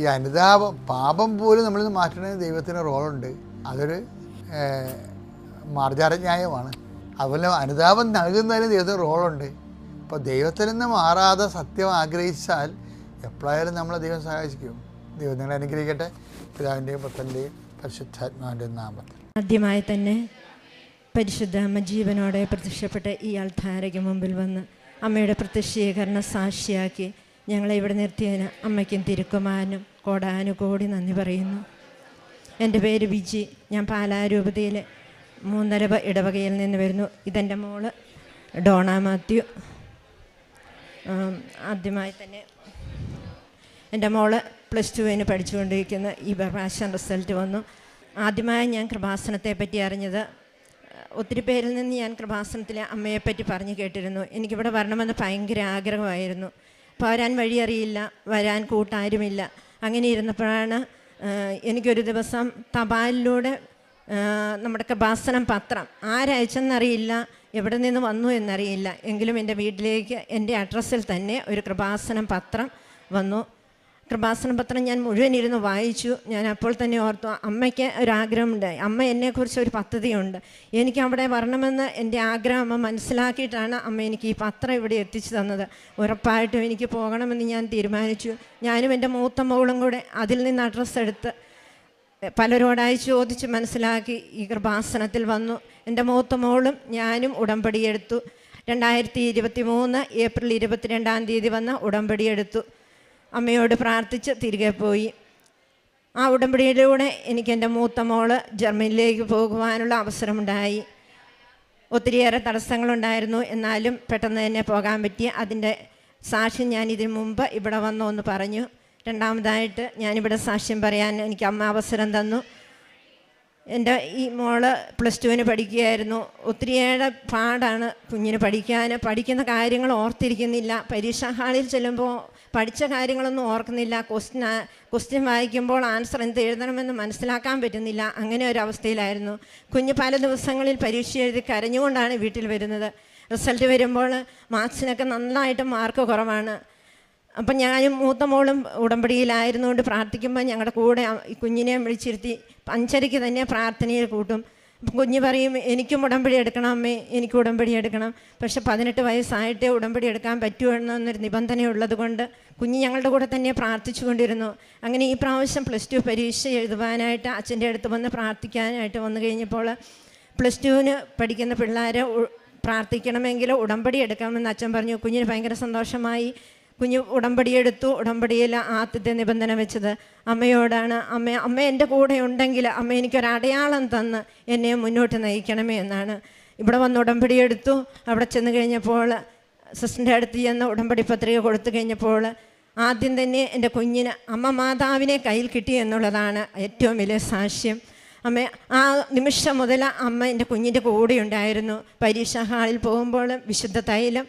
ഈ അനുതാപം, പാപം പോലും നമ്മളിൽ നിന്ന് മാറ്റണമെന്ന് ദൈവത്തിന് റോളുണ്ട്. അതൊരു മാർജാരന്യായമാണ്. അതുപോലെ അനുതാപം നൽകുന്നതിന് ദൈവത്തിന് റോളുണ്ട്. അപ്പോൾ ദൈവത്തിൽ നിന്ന് മാറാതെ സത്യം ആഗ്രഹിച്ചാൽ എപ്പോഴായാലും നമ്മളെ ദൈവം സഹായിക്കും. ദൈവം നിങ്ങളെ അനുഗ്രഹിക്കട്ടെ. പിതാവിൻ്റെയും പുത്രൻ്റെയും പരിശുദ്ധാത്മാവിൻ്റെയും നാമത്തിൽ. ആദ്യമായി തന്നെ പരിശുദ്ധ അമ്മ ജീവനോടെ പ്രത്യക്ഷപ്പെട്ട ഈ അൾത്താരയ്ക്ക് മുമ്പിൽ വന്ന് അമ്മയുടെ പ്രത്യക്ഷീകരണ സാക്ഷിയാക്കി ഞങ്ങളെ ഇവിടെ നിർത്തിയതിന് അമ്മയ്ക്കും തിരുക്കുമാരനും കോടാനുകോടി നന്ദി പറയുന്നു. എൻ്റെ പേര് വിജി. ഞാൻ പാലാരൂപതയിലെ 3 ഇടവകയിൽ നിന്ന് വരുന്നു. ഇതെൻ്റെ മോള് ഡോണ മാത്യു. ആദ്യമായി തന്നെ എൻ്റെ മോള് +2 പഠിച്ചുകൊണ്ടിരിക്കുന്ന ഈ പ്രാവശ്യം റിസൾട്ട് വന്നു. ആദ്യമായി ഞാൻ കൃപാസനത്തെ പറ്റി അറിഞ്ഞത് ഒത്തിരി പേരിൽ നിന്ന് ഞാൻ കൃപാസനത്തിലെ അമ്മയെപ്പറ്റി പറഞ്ഞു കേട്ടിരുന്നു. എനിക്കിവിടെ വരണമെന്ന് ഭയങ്കര ആഗ്രഹമായിരുന്നു. പോരാൻ വഴിയറിയില്ല, വരാൻ കൂട്ടാരുമില്ല. അങ്ങനെ ഇരുന്നപ്പോഴാണ് എനിക്കൊരു ദിവസം തപാലിലൂടെ നമ്മുടെ കൃപാസനം പത്രം ആരയച്ചെന്നറിയില്ല, എവിടെ നിന്ന് വന്നു എന്നറിയില്ല, എങ്കിലും എൻ്റെ വീട്ടിലേക്ക് എൻ്റെ അഡ്രസ്സിൽ തന്നെ ഒരു കൃപാസനം പത്രം വന്നു. കൃപാസന പത്രം ഞാൻ മുഴുവൻ ഇരുന്ന് വായിച്ചു. ഞാൻ അപ്പോൾ തന്നെ ഓർത്തു, അമ്മയ്ക്ക് ഒരാഗ്രഹമുണ്ട്, അമ്മ എന്നെക്കുറിച്ച് ഒരു പദ്ധതിയുണ്ട്, എനിക്ക് അവിടെ വരണമെന്ന് എൻ്റെ ആഗ്രഹം അമ്മ മനസ്സിലാക്കിയിട്ടാണ് അമ്മ എനിക്ക് ഈ പത്രം ഇവിടെ എത്തിച്ചു തന്നത്. ഉറപ്പായിട്ടും എനിക്ക് പോകണമെന്ന് ഞാൻ തീരുമാനിച്ചു. ഞാനും എൻ്റെ മൂത്ത മകളും കൂടെ അതിൽ നിന്ന് അഡ്രസ്സ് എടുത്ത് പലരോടായി ചോദിച്ച് മനസ്സിലാക്കി ഈ കൃപാസനത്തിൽ വന്നു. എൻ്റെ മൂത്ത മോളും ഞാനും ഉടമ്പടിയെടുത്തു. 2023 ഏപ്രിൽ 22 വന്ന് ഉടമ്പടിയെടുത്തു. അമ്മയോട് പ്രാർത്ഥിച്ച് തിരികെ പോയി. ആ ഉടമ്പടിയിലൂടെ എനിക്ക് എൻ്റെ മൂത്ത മോള് ജർമ്മനിയിലേക്ക് പോകുവാനുള്ള അവസരമുണ്ടായി. ഒത്തിരിയേറെ തടസ്സങ്ങളുണ്ടായിരുന്നു, എന്നാലും പെട്ടെന്ന് തന്നെ പോകാൻ പറ്റി. അതിൻ്റെ സാക്ഷ്യം ഞാൻ ഇതിനു മുമ്പ് ഇവിടെ വന്നു എന്ന് പറഞ്ഞു. രണ്ടാമതായിട്ട് ഞാനിവിടെ സാക്ഷ്യം പറയാൻ എനിക്ക് അമ്മ അവസരം തന്നു. എൻ്റെ ഈ മോള് +2 പഠിക്കുകയായിരുന്നു. ഒത്തിരിയേറെ പാടാണ് കുഞ്ഞിന് പഠിക്കുന്ന കാര്യങ്ങൾ ഓർത്തിരിക്കുന്നില്ല. പരീക്ഷാ ഹാളിൽ ചെല്ലുമ്പോൾ പഠിച്ച കാര്യങ്ങളൊന്നും ഓർക്കുന്നില്ല. ക്വസ്റ്റ്യൻ വായിക്കുമ്പോൾ ആൻസർ എന്ത് എഴുതണമെന്ന് മനസ്സിലാക്കാൻ പറ്റുന്നില്ല. അങ്ങനെ ഒരു അവസ്ഥയിലായിരുന്നു കുഞ്ഞ്. പല ദിവസങ്ങളിൽ പരീക്ഷ എഴുതി കരഞ്ഞുകൊണ്ടാണ് വീട്ടിൽ വരുന്നത്. റിസൾട്ട് വരുമ്പോൾ മാർക്സിനൊക്കെ നന്നായിട്ട് മാർക്ക് കുറവാണ്. അപ്പം ഞാനും മൂത്ത മോളും ഉടമ്പടിയിലായിരുന്നുകൊണ്ട് പ്രാർത്ഥിക്കുമ്പോൾ ഞങ്ങളുടെ കൂടെ കുഞ്ഞിനെ വിളിച്ചിരുത്തി 5:30 തന്നെ പ്രാർത്ഥനയിൽ കൂട്ടും. അപ്പം കുഞ്ഞ് പറയും, എനിക്കും ഉടമ്പടി എടുക്കണം അമ്മേ, എനിക്ക് ഉടമ്പടി എടുക്കണം. പക്ഷെ 18 വയസ്സായിട്ടേ ഉടമ്പടി എടുക്കാൻ പറ്റുമെന്നൊരു നിബന്ധനയുള്ളത് കൊണ്ട് കുഞ്ഞ് ഞങ്ങളുടെ കൂടെ തന്നെ പ്രാർത്ഥിച്ചു കൊണ്ടിരുന്നു. അങ്ങനെ ഈ പ്രാവശ്യം +2 പരീക്ഷ എഴുതുവാനായിട്ട് അച്ഛൻ്റെ അടുത്ത് വന്ന് പ്രാർത്ഥിക്കാനായിട്ട് വന്നു കഴിഞ്ഞപ്പോൾ +2 പഠിക്കുന്ന പിള്ളേരെ പ്രാർത്ഥിക്കണമെങ്കിൽ ഉടമ്പടി എടുക്കാമെന്ന് അച്ഛൻ പറഞ്ഞു. കുഞ്ഞിന് ഭയങ്കര സന്തോഷമായി. കുഞ്ഞ് ഉടമ്പടിയെടുത്തു. ഉടമ്പടിയിൽ ആദ്യത്തെ നിബന്ധന വെച്ചത് അമ്മയോടാണ്. അമ്മ എൻ്റെ കൂടെ ഉണ്ടെങ്കിൽ അമ്മ എനിക്കൊരടയാളം തന്ന് എന്നെ മുന്നോട്ട് നയിക്കണമേ എന്നാണ്. ഇവിടെ വന്ന് ഉടമ്പടിയെടുത്തു. അവിടെ ചെന്ന് കഴിഞ്ഞപ്പോൾ സിസ്റ്ററിൻ്റെ അടുത്ത് ചെന്ന് ഉടമ്പടി പത്രിക കൊടുത്തു കഴിഞ്ഞപ്പോൾ ആദ്യം തന്നെ എൻ്റെ കുഞ്ഞിന് അമ്മ മാതാവിനെ കയ്യിൽ കിട്ടി എന്നുള്ളതാണ് ഏറ്റവും വലിയ സാക്ഷ്യം. അമ്മ ആ നിമിഷം മുതൽ അമ്മ എൻ്റെ കുഞ്ഞിൻ്റെ കൂടെ ഉണ്ടായിരുന്നു. പരീക്ഷാ ഹാളിൽ പോകുമ്പോൾ വിശുദ്ധ തൈലം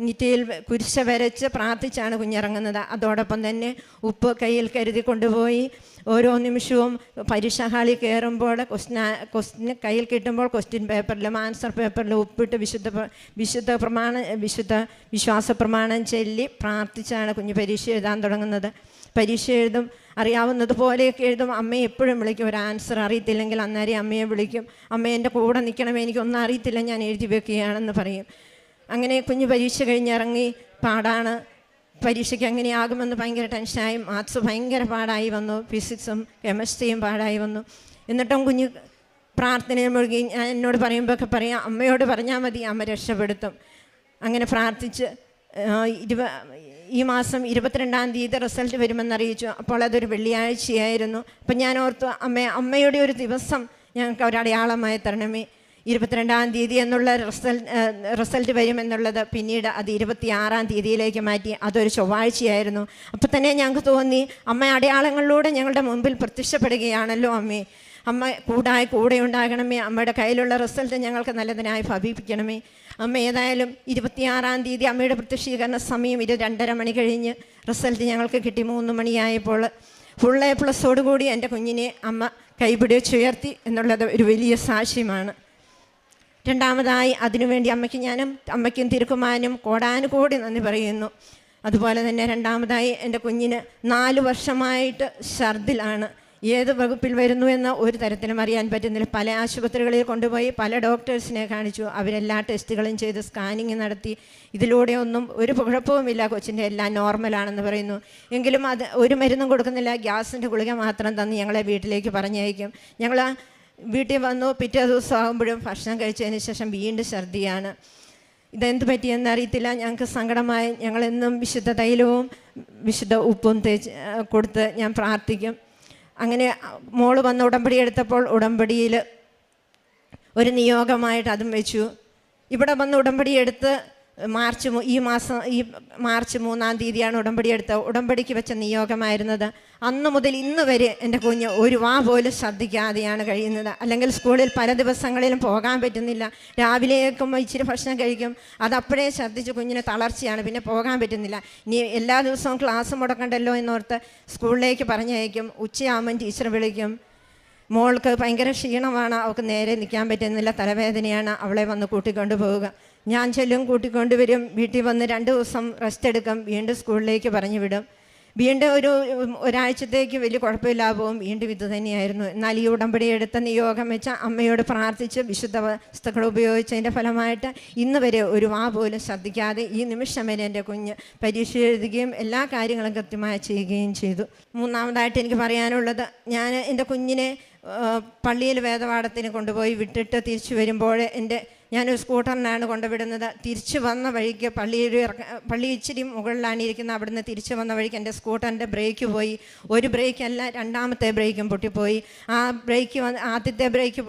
നെറ്റിയിൽ കുരിശ വരച്ച് പ്രാർത്ഥിച്ചാണ് കുഞ്ഞിറങ്ങുന്നത്. അതോടൊപ്പം തന്നെ ഉപ്പ് കയ്യിൽ കരുതി കൊണ്ടുപോയി ഓരോ നിമിഷവും പരീക്ഷാ ഹാളിൽ കയറുമ്പോൾ ക്വസ്റ്റ്യൻ കയ്യിൽ കിട്ടുമ്പോൾ ക്വസ്റ്റ്യൻ പേപ്പറിലും ആൻസർ പേപ്പറിലും ഉപ്പിട്ട് വിശുദ്ധ വിശ്വാസ പ്രമാണം ചൊല്ലി പ്രാർത്ഥിച്ചാണ് കുഞ്ഞ് പരീക്ഷ എഴുതാൻ തുടങ്ങുന്നത്. പരീക്ഷ എഴുതും, അറിയാവുന്നതുപോലെയൊക്കെ എഴുതും. അമ്മയെ എപ്പോഴും വിളിക്കും. ഒരു ആൻസർ അറിയത്തില്ലെങ്കിൽ അന്നേരം അമ്മയെ വിളിക്കും. അമ്മ എൻ്റെ കൂടെ നിൽക്കണമേ, എനിക്കൊന്നും അറിയത്തില്ല, ഞാൻ എഴുതി വെക്കുകയാണെന്ന് പറയും. അങ്ങനെ കുഞ്ഞ് പരീക്ഷ കഴിഞ്ഞിറങ്ങി. പാടാണ്. പരീക്ഷയ്ക്ക് അങ്ങനെയാകുമെന്ന് ഭയങ്കര ടെൻഷനായി. മാത്സ് ഭയങ്കര പാടായി വന്നു. ഫിസിക്സും കെമിസ്ട്രിയും പാടായി വന്നു. എന്നിട്ടും കുഞ്ഞ് പ്രാർത്ഥനയിൽ മുഴുകി. ഞാൻ എന്നോട് പറയുമ്പോഴൊക്കെ പറയാം, അമ്മയോട് പറഞ്ഞാൽ മതി, അമ്മ രക്ഷപ്പെടുത്തും. അങ്ങനെ പ്രാർത്ഥിച്ച് ഈ മാസം 22 റിസൾട്ട് വരുമെന്നറിയിച്ചു. അപ്പോൾ അതൊരു വെള്ളിയാഴ്ചയായിരുന്നു. അപ്പം ഞാൻ ഓർത്തു, അമ്മയുടെ ഒരു ദിവസം ഞങ്ങൾക്ക് ഒരടയാളമായി തരണമേ. 22 എന്നുള്ള റിസൾട്ട് വരുമെന്നുള്ളത് പിന്നീട് അത് 26 മാറ്റി. അതൊരു ചൊവ്വാഴ്ചയായിരുന്നു. അപ്പം തന്നെ ഞങ്ങൾക്ക് തോന്നി, അമ്മ അടയാളങ്ങളിലൂടെ ഞങ്ങളുടെ മുമ്പിൽ പ്രത്യക്ഷപ്പെടുകയാണല്ലോ അമ്മേ. അമ്മ കൂടെ ഉണ്ടാകണമേ. അമ്മയുടെ കയ്യിലുള്ള റിസൾട്ട് ഞങ്ങൾക്ക് നല്ലതിനായി ഭവിപ്പിക്കണമേ. അമ്മ ഏതായാലും 26 അമ്മയുടെ പ്രത്യക്ഷീകരണ സമയം 2:30 മണി കഴിഞ്ഞ് റിസൾട്ട് ഞങ്ങൾക്ക് കിട്ടി. 3 മണിയായപ്പോൾ ഫുൾ A+ഓടുകൂടി എൻ്റെ കുഞ്ഞിനെ അമ്മ കൈപിടിച്ചുയർത്തി എന്നുള്ളത് ഒരു വലിയ സാക്ഷ്യമാണ്. രണ്ടാമതായി അതിനുവേണ്ടി അമ്മയ്ക്കും തിരുക്കുമാരനും കോടാനുകോടി നന്ദി പറയുന്നു. അതുപോലെ തന്നെ രണ്ടാമതായി എൻ്റെ കുഞ്ഞിന് 4 വർഷമായിട്ട് ഛർദിലാണ്. ഏത് വകുപ്പിൽ വരുന്നു എന്ന് ഒരു തരത്തിലും അറിയാൻ പറ്റുന്നില്ല. പല ആശുപത്രികളിൽ കൊണ്ടുപോയി പല ഡോക്ടേഴ്സിനെ കാണിച്ചു. അവരെല്ലാ ടെസ്റ്റുകളും ചെയ്ത് സ്കാനിങ് നടത്തി. ഇതിലൂടെ ഒന്നും ഒരു കുഴപ്പവുമില്ല, കൊച്ചിൻ്റെ എല്ലാം നോർമലാണെന്ന് പറയുന്നു. എങ്കിലും അത് ഒരു മരുന്നും കൊടുക്കുന്നില്ല. ഗ്യാസിൻ്റെ ഗുളിക മാത്രം തന്ന് ഞങ്ങളെ വീട്ടിലേക്ക് പറഞ്ഞയക്കും. ഞങ്ങൾ വീട്ടിൽ വന്നു. പിറ്റേ ദിവസം ആകുമ്പോഴും ഭക്ഷണം കഴിച്ചതിന് ശേഷം വീണ്ടും ഛർദിയാണ്. ഇതെന്ത് പറ്റിയെന്ന് അറിയത്തില്ല. ഞങ്ങൾക്ക് സങ്കടമായി. ഞങ്ങളെന്നും വിശുദ്ധ തൈലവും വിശുദ്ധ ഉപ്പും കൊടുത്ത് ഞാൻ പ്രാർത്ഥിക്കും. അങ്ങനെ മോള് വന്ന് ഉടമ്പടി എടുത്തപ്പോൾ ഉടമ്പടിയിൽ ഒരു നിയോഗമായിട്ട് അതും വെച്ചു. ഇവിടെ വന്ന് ഉടമ്പടി എടുത്ത് ഈ മാർച്ച് 3-ാം തീയതിയാണ് ഉടമ്പടി എടുത്തത്. ഉടമ്പടിക്ക് വെച്ച നിയോഗമായിരുന്നത്. അന്ന് മുതൽ ഇന്ന് വരെ എൻ്റെ കുഞ്ഞ് ഒരു വാ പോലും ശ്രദ്ധിക്കാതെയാണ് കഴിയുന്നത്. അല്ലെങ്കിൽ സ്കൂളിൽ പല ദിവസങ്ങളിലും പോകാൻ പറ്റുന്നില്ല. രാവിലേക്കും ഇച്ചിരി ഭക്ഷണം കഴിക്കും, അതപ്പോഴേ ശ്രദ്ധിച്ച് കുഞ്ഞിന് തളർച്ചയാണ്, പിന്നെ പോകാൻ പറ്റുന്നില്ല. ഇനി എല്ലാ ദിവസവും ക്ലാസ് മുടക്കണ്ടല്ലോ എന്നോർത്ത് സ്കൂളിലേക്ക് പറഞ്ഞയക്കും. ഉച്ചയാകുമ്പം ടീച്ചർ വിളിക്കും, മോൾക്ക് ഭയങ്കര ക്ഷീണമാണ്, അവൾക്ക് നേരെ നിൽക്കാൻ പറ്റുന്നില്ല, തലവേദനയാണ്, അവളെ വന്ന് കൂട്ടിക്കൊണ്ട് പോവുക. ഞാൻ ചെല്ലും, കൂട്ടിക്കൊണ്ടുവരും. വീട്ടിൽ വന്ന് 2 ദിവസം റെസ്റ്റ് എടുക്കും, വീണ്ടും സ്കൂളിലേക്ക് പറഞ്ഞു വിടും. വീണ്ടും ഒരാഴ്ചത്തേക്ക് വലിയ കുഴപ്പമില്ലാതെ പോകും. വീണ്ടും ഇത് തന്നെയായിരുന്നു. എന്നാൽ ഈ ഉടമ്പടി എടുത്ത നിയോഗം വെച്ച അമ്മയോട് പ്രാർത്ഥിച്ച് വിശുദ്ധ വസ്തുക്കൾ ഉപയോഗിച്ചതിൻ്റെ ഫലമായിട്ട് ഇന്ന് വരെ ഒരു വാ പോലും ശ്രദ്ധിക്കാതെ ഈ നിമിഷം വരെ എൻ്റെ കുഞ്ഞ് പരീക്ഷ എഴുതുകയും എല്ലാ കാര്യങ്ങളും കൃത്യമായി ചെയ്യുകയും ചെയ്തു. മൂന്നാമതായിട്ട് എനിക്ക് പറയാനുള്ളത്, ഞാൻ എൻ്റെ കുഞ്ഞിനെ പള്ളിയിൽ വേദപാഠത്തിന് കൊണ്ടുപോയി വിട്ടിട്ട് തിരിച്ചു വരുമ്പോൾ ഞാനൊരു സ്കൂട്ടറിനാണ് കൊണ്ടുവിടുന്നത്. തിരിച്ചു വന്ന വഴിക്ക് പള്ളി ഇച്ചിരി മുകളിലാണ് ഇരിക്കുന്നത്. അവിടുന്ന് തിരിച്ചു വന്ന വഴിക്ക് എൻ്റെ സ്കൂട്ടറിൻ്റെ ബ്രേക്ക് പോയി. ഒരു ബ്രേക്കല്ല, 2ാമത്തെ ബ്രേക്കും പൊട്ടിപ്പോയി. ആ ബ്രേക്ക് ആദ്യത്തെ ബ്രേക്ക്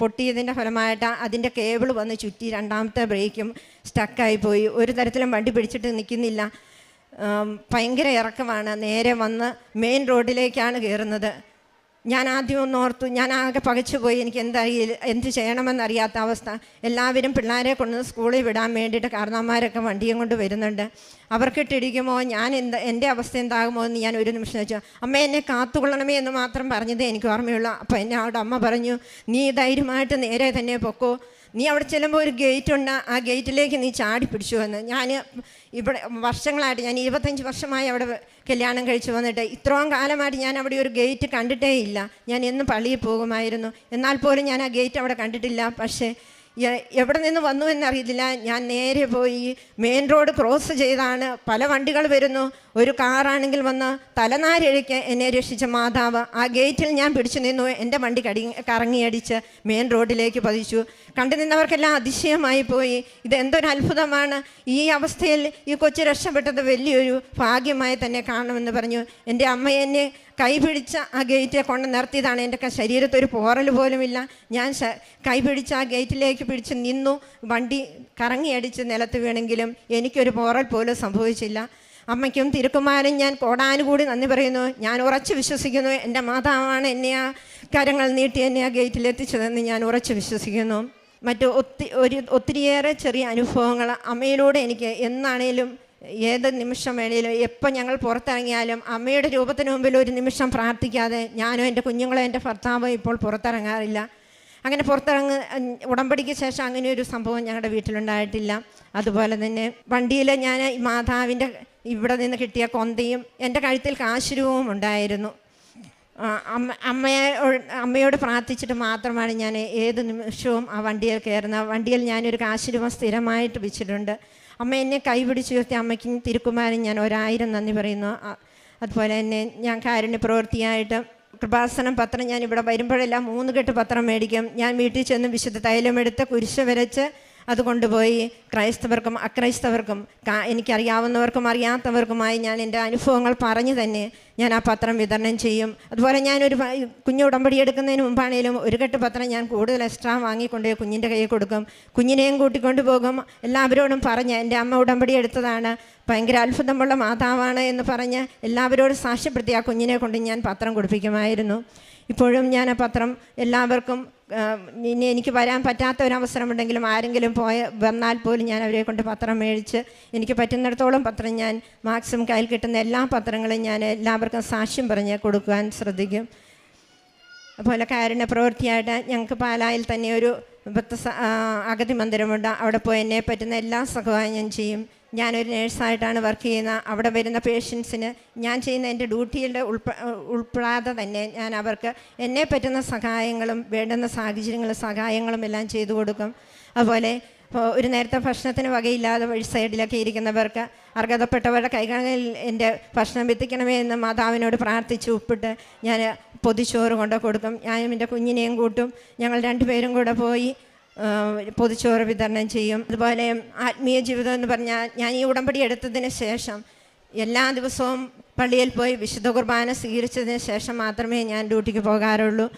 പൊട്ടിയതിൻ്റെ ഫലമായിട്ട് അതിൻ്റെ കേബിൾ വന്ന് ചുറ്റി 2ാമത്തെ ബ്രേക്കും സ്റ്റക്കായിപ്പോയി. ഒരു തരത്തിലും വണ്ടി പിടിച്ചിട്ട് നിൽക്കുന്നില്ല. ഭയങ്കര ഇറക്കമാണ്. നേരെ വന്ന് മെയിൻ റോഡിലേക്കാണ് കയറുന്നത്. ഞാൻ ആദ്യം ഒന്ന് ഓർത്തു, ഞാൻ ആകെ പകച്ചുപോയി. എനിക്ക് എന്ത് ചെയ്യണമെന്നറിയാത്ത അവസ്ഥ. എല്ലാവരും പിള്ളേരെ കൊണ്ട് സ്കൂളിൽ വിടാൻ വേണ്ടിയിട്ട് കാരണവന്മാരൊക്കെ വണ്ടിയും കൊണ്ട് വരുന്നുണ്ട്. അവർക്കിട്ടിരിക്കുമോ, എൻ്റെ അവസ്ഥ എന്താകുമോ എന്ന് ഞാൻ ഒരു നിമിഷം വെച്ചു. അമ്മ എന്നെ കാത്തുകൊള്ളണമേ എന്ന് മാത്രം പറഞ്ഞതേ എനിക്ക് ഓർമ്മയുള്ളൂ. അപ്പോൾ എന്നെ അവിടെ അമ്മ പറഞ്ഞു, നീ ധൈര്യമായിട്ട് നേരെ തന്നെ പൊക്കോ, നീ അവിടെ ചെല്ലുമ്പോൾ ഒരു ഗേറ്റുണ്ട്, ആ ഗേറ്റിലേക്ക് നീ ചാടി പിടിച്ചു എന്ന്. ഞാൻ ഇവിടെ വർഷങ്ങളായിട്ട്, ഞാൻ 25 വർഷമായി അവിടെ കല്യാണം കഴിച്ചു വന്നിട്ട് ഇത്രയും കാലമായിട്ട് ഞാൻ അവിടെ ഒരു ഗേറ്റ് കണ്ടിട്ടേ ഇല്ല. ഞാൻ എന്നും പള്ളിയിൽ പോകുമായിരുന്നു, എന്നാൽ പോലും ഞാൻ ആ ഗേറ്റ് അവിടെ കണ്ടിട്ടില്ല. പക്ഷേ എവിടെ നിന്ന് വന്നു എന്നറിയത്തില്ല. ഞാൻ നേരെ പോയി മെയിൻ റോഡ് ക്രോസ് ചെയ്താണ്. പല വണ്ടികൾ വരുന്നു. ഒരു കാറാണെങ്കിൽ വന്ന് തലനാരിഴയ്ക്ക് എന്നെ രക്ഷിച്ച മാതാവ്. ആ ഗേറ്റിൽ ഞാൻ പിടിച്ചു നിന്നു. എൻ്റെ വണ്ടി കറങ്ങിയടിച്ച് മെയിൻ റോഡിലേക്ക് പതിച്ചു. കണ്ടു നിന്നവർക്കെല്ലാം അതിശയമായി പോയി. ഇതെന്തൊരു അത്ഭുതമാണ്. ഈ അവസ്ഥയിൽ ഈ കൊച്ചു രക്ഷപ്പെട്ടത് വലിയൊരു ഭാഗ്യമായി തന്നെ കാണുമെന്ന് പറഞ്ഞു. എൻ്റെ അമ്മ എന്നെ കൈപിടിച്ച ആ ഗേറ്റിൽ കൊണ്ട് നിർത്തിയതാണ്. എൻ്റെ ശരീരത്തിൽ ഒരു പോറൽ പോലുമില്ല. ഞാൻ കൈപിടിച്ച് ആ ഗേറ്റിലേക്ക് പിടിച്ച് നിന്നു. വണ്ടി കറങ്ങിയടിച്ച് നിലത്ത് വീണെങ്കിലും എനിക്കൊരു പോറൽ പോലും സംഭവിച്ചില്ല. അമ്മയ്ക്കും തിരുക്കുമാരനും ഞാൻ കോടാനുകൂടി നന്ദി പറയുന്നു. ഞാൻ ഉറച്ചു വിശ്വസിക്കുന്നു, എൻ്റെ മാതാവാണ് എന്നെ ആ കരങ്ങൾ നീട്ടി എന്നെ ആ ഗേറ്റിൽ എത്തിച്ചതെന്ന് ഞാൻ ഉറച്ചു വിശ്വസിക്കുന്നു. മറ്റ് ഒത്തിരിയേറെ ചെറിയ അനുഭവങ്ങൾ അമ്മയിലൂടെ എനിക്ക് എന്നാണേലും ഏത് നിമിഷം വേണേലും എപ്പോൾ ഞങ്ങൾ പുറത്തിറങ്ങിയാലും അമ്മയുടെ രൂപത്തിന് മുമ്പിൽ ഒരു നിമിഷം പ്രാർത്ഥിക്കാതെ ഞാനോ എൻ്റെ കുഞ്ഞുങ്ങളോ എൻ്റെ ഭർത്താവോ ഇപ്പോൾ പുറത്തിറങ്ങാറില്ല. അങ്ങനെ ഉടമ്പടിക്ക് ശേഷം അങ്ങനെ ഒരു സംഭവം ഞങ്ങളുടെ വീട്ടിലുണ്ടായിട്ടില്ല. അതുപോലെ തന്നെ വണ്ടിയിൽ ഞാൻ മാതാവിൻ്റെ ഇവിടെ നിന്ന് കിട്ടിയ കൊന്തയും എൻ്റെ കഴുത്തിൽ കാശുരൂപവും ഉണ്ടായിരുന്നു. അമ്മയോട് പ്രാർത്ഥിച്ചിട്ട് മാത്രമാണ് ഞാൻ ഏത് നിമിഷവും ആ വണ്ടിയിൽ കയറുന്നത്. വണ്ടിയിൽ ഞാനൊരു കാശുരൂപം സ്ഥിരമായിട്ട് വെച്ചിട്ടുണ്ട്. അമ്മ എന്നെ കൈപിടിച്ച് ഉയർത്തി അമ്മയ്ക്കും തിരുക്കുമാരനും ഞാൻ 1000 നന്ദി പറയുന്നു. അതുപോലെ തന്നെ ഞാൻ കാരുണ്യ പ്രവൃത്തിയായിട്ട് കൃപാസനം പത്രം ഞാൻ ഇവിടെ വരുമ്പോഴെല്ലാം 3 കെട്ട് പത്രം മേടിക്കും. ഞാൻ വീട്ടിൽ ചെന്ന് വിശുദ്ധ തൈലമെടുത്ത് കുരിശ് വരച്ച് അത് കൊണ്ടുപോയി ക്രൈസ്തവർക്കും അക്രൈസ്തവർക്കും എനിക്കറിയാവുന്നവർക്കും അറിയാത്തവർക്കുമായി ഞാൻ എൻ്റെ അനുഭവങ്ങൾ പറഞ്ഞു തന്നെ ഞാൻ ആ പത്രം വിതരണം ചെയ്യും. അതുപോലെ ഞാനൊരു കുഞ്ഞ് ഉടമ്പടി എടുക്കുന്നതിന് മുമ്പാണേലും 1 കെട്ട് പത്രം ഞാൻ കൂടുതൽ എക്സ്ട്രാ വാങ്ങിക്കൊണ്ട് കുഞ്ഞിൻ്റെ കയ്യിൽ കൊടുക്കും. കുഞ്ഞിനെയും കൂട്ടിക്കൊണ്ട് പോകും. എല്ലാവരോടും പറഞ്ഞ് എൻ്റെ അമ്മ ഉടമ്പടി എടുത്തതാണ്, ഭയങ്കര അത്ഭുതമുള്ള മാതാവാണ് എന്ന് പറഞ്ഞ് എല്ലാവരോടും സാക്ഷ്യപ്പെടുത്തി ആ കുഞ്ഞിനെ കൊണ്ട് ഞാൻ പത്രം കൊടുപ്പിക്കുമായിരുന്നു. ഇപ്പോഴും ഞാൻ ആ പത്രം എല്ലാവർക്കും, ഇനി എനിക്ക് വരാൻ പറ്റാത്ത ഒരവസരമുണ്ടെങ്കിലും ആരെങ്കിലും വന്നാൽ പോലും ഞാൻ അവരെ കൊണ്ട് പത്രം മേടിച്ച് എനിക്ക് പറ്റുന്നിടത്തോളം പത്രം ഞാൻ മാക്സിമം കയ്യിൽ കിട്ടുന്ന എല്ലാ പത്രങ്ങളും ഞാൻ എല്ലാവർക്കും സാക്ഷ്യം പറഞ്ഞ് കൊടുക്കാൻ ശ്രദ്ധിക്കും. അതുപോലെ കാരുണ്യ പ്രവൃത്തിയായിട്ട് ഞങ്ങൾക്ക് പാലായിൽ തന്നെ ഒരു അഗതി മന്ദിരമുണ്ട്. അവിടെ പോയി എന്നെ പറ്റുന്ന എല്ലാ സഹായവും ഞാൻ ചെയ്യും. ഞാനൊരു നേഴ്സായിട്ടാണ് വർക്ക് ചെയ്യുന്നത്. അവിടെ വരുന്ന പേഷ്യൻസിന് ഞാൻ ചെയ്യുന്ന എൻ്റെ ഡ്യൂട്ടിയിൽ ഉൾപ്പെടാതെ തന്നെ ഞാൻ അവർക്ക് എന്നെ പറ്റുന്ന സഹായങ്ങളും വേണ്ടുന്ന സാഹചര്യങ്ങളും സഹായങ്ങളും എല്ലാം ചെയ്തു കൊടുക്കും. അതുപോലെ ഒരു നേരത്തെ ഭക്ഷണത്തിന് വകയില്ലാതെ വഴി സൈഡിലൊക്കെ ഇരിക്കുന്നവർക്ക് അർഹതപ്പെട്ടവരുടെ കൈകളിൽ എൻ്റെ ഭക്ഷണം എത്തിക്കണമേ എന്ന് മാതാവിനോട് പ്രാർത്ഥിച്ച് ഉപ്പിട്ട് ഞാൻ പൊതിച്ചോറ് കൊണ്ട് കൊടുക്കും. ഞാനും എൻ്റെ കുഞ്ഞിനെയും കൂട്ടും. ഞങ്ങൾ രണ്ടുപേരും കൂടെ പോയി പൊതിച്ചോറ് വിതരണം ചെയ്യും. അതുപോലെ ആത്മീയ ജീവിതം എന്ന് പറഞ്ഞാൽ ഞാൻ ഈ ഉടമ്പടി എടുത്തതിന് ശേഷം എല്ലാ ദിവസവും പള്ളിയിൽ പോയി വിശുദ്ധ കുർബാന സ്വീകരിച്ചതിന് ശേഷം മാത്രമേ ഞാൻ ഡ്യൂട്ടിക്ക് പോകാറുള്ളൂ.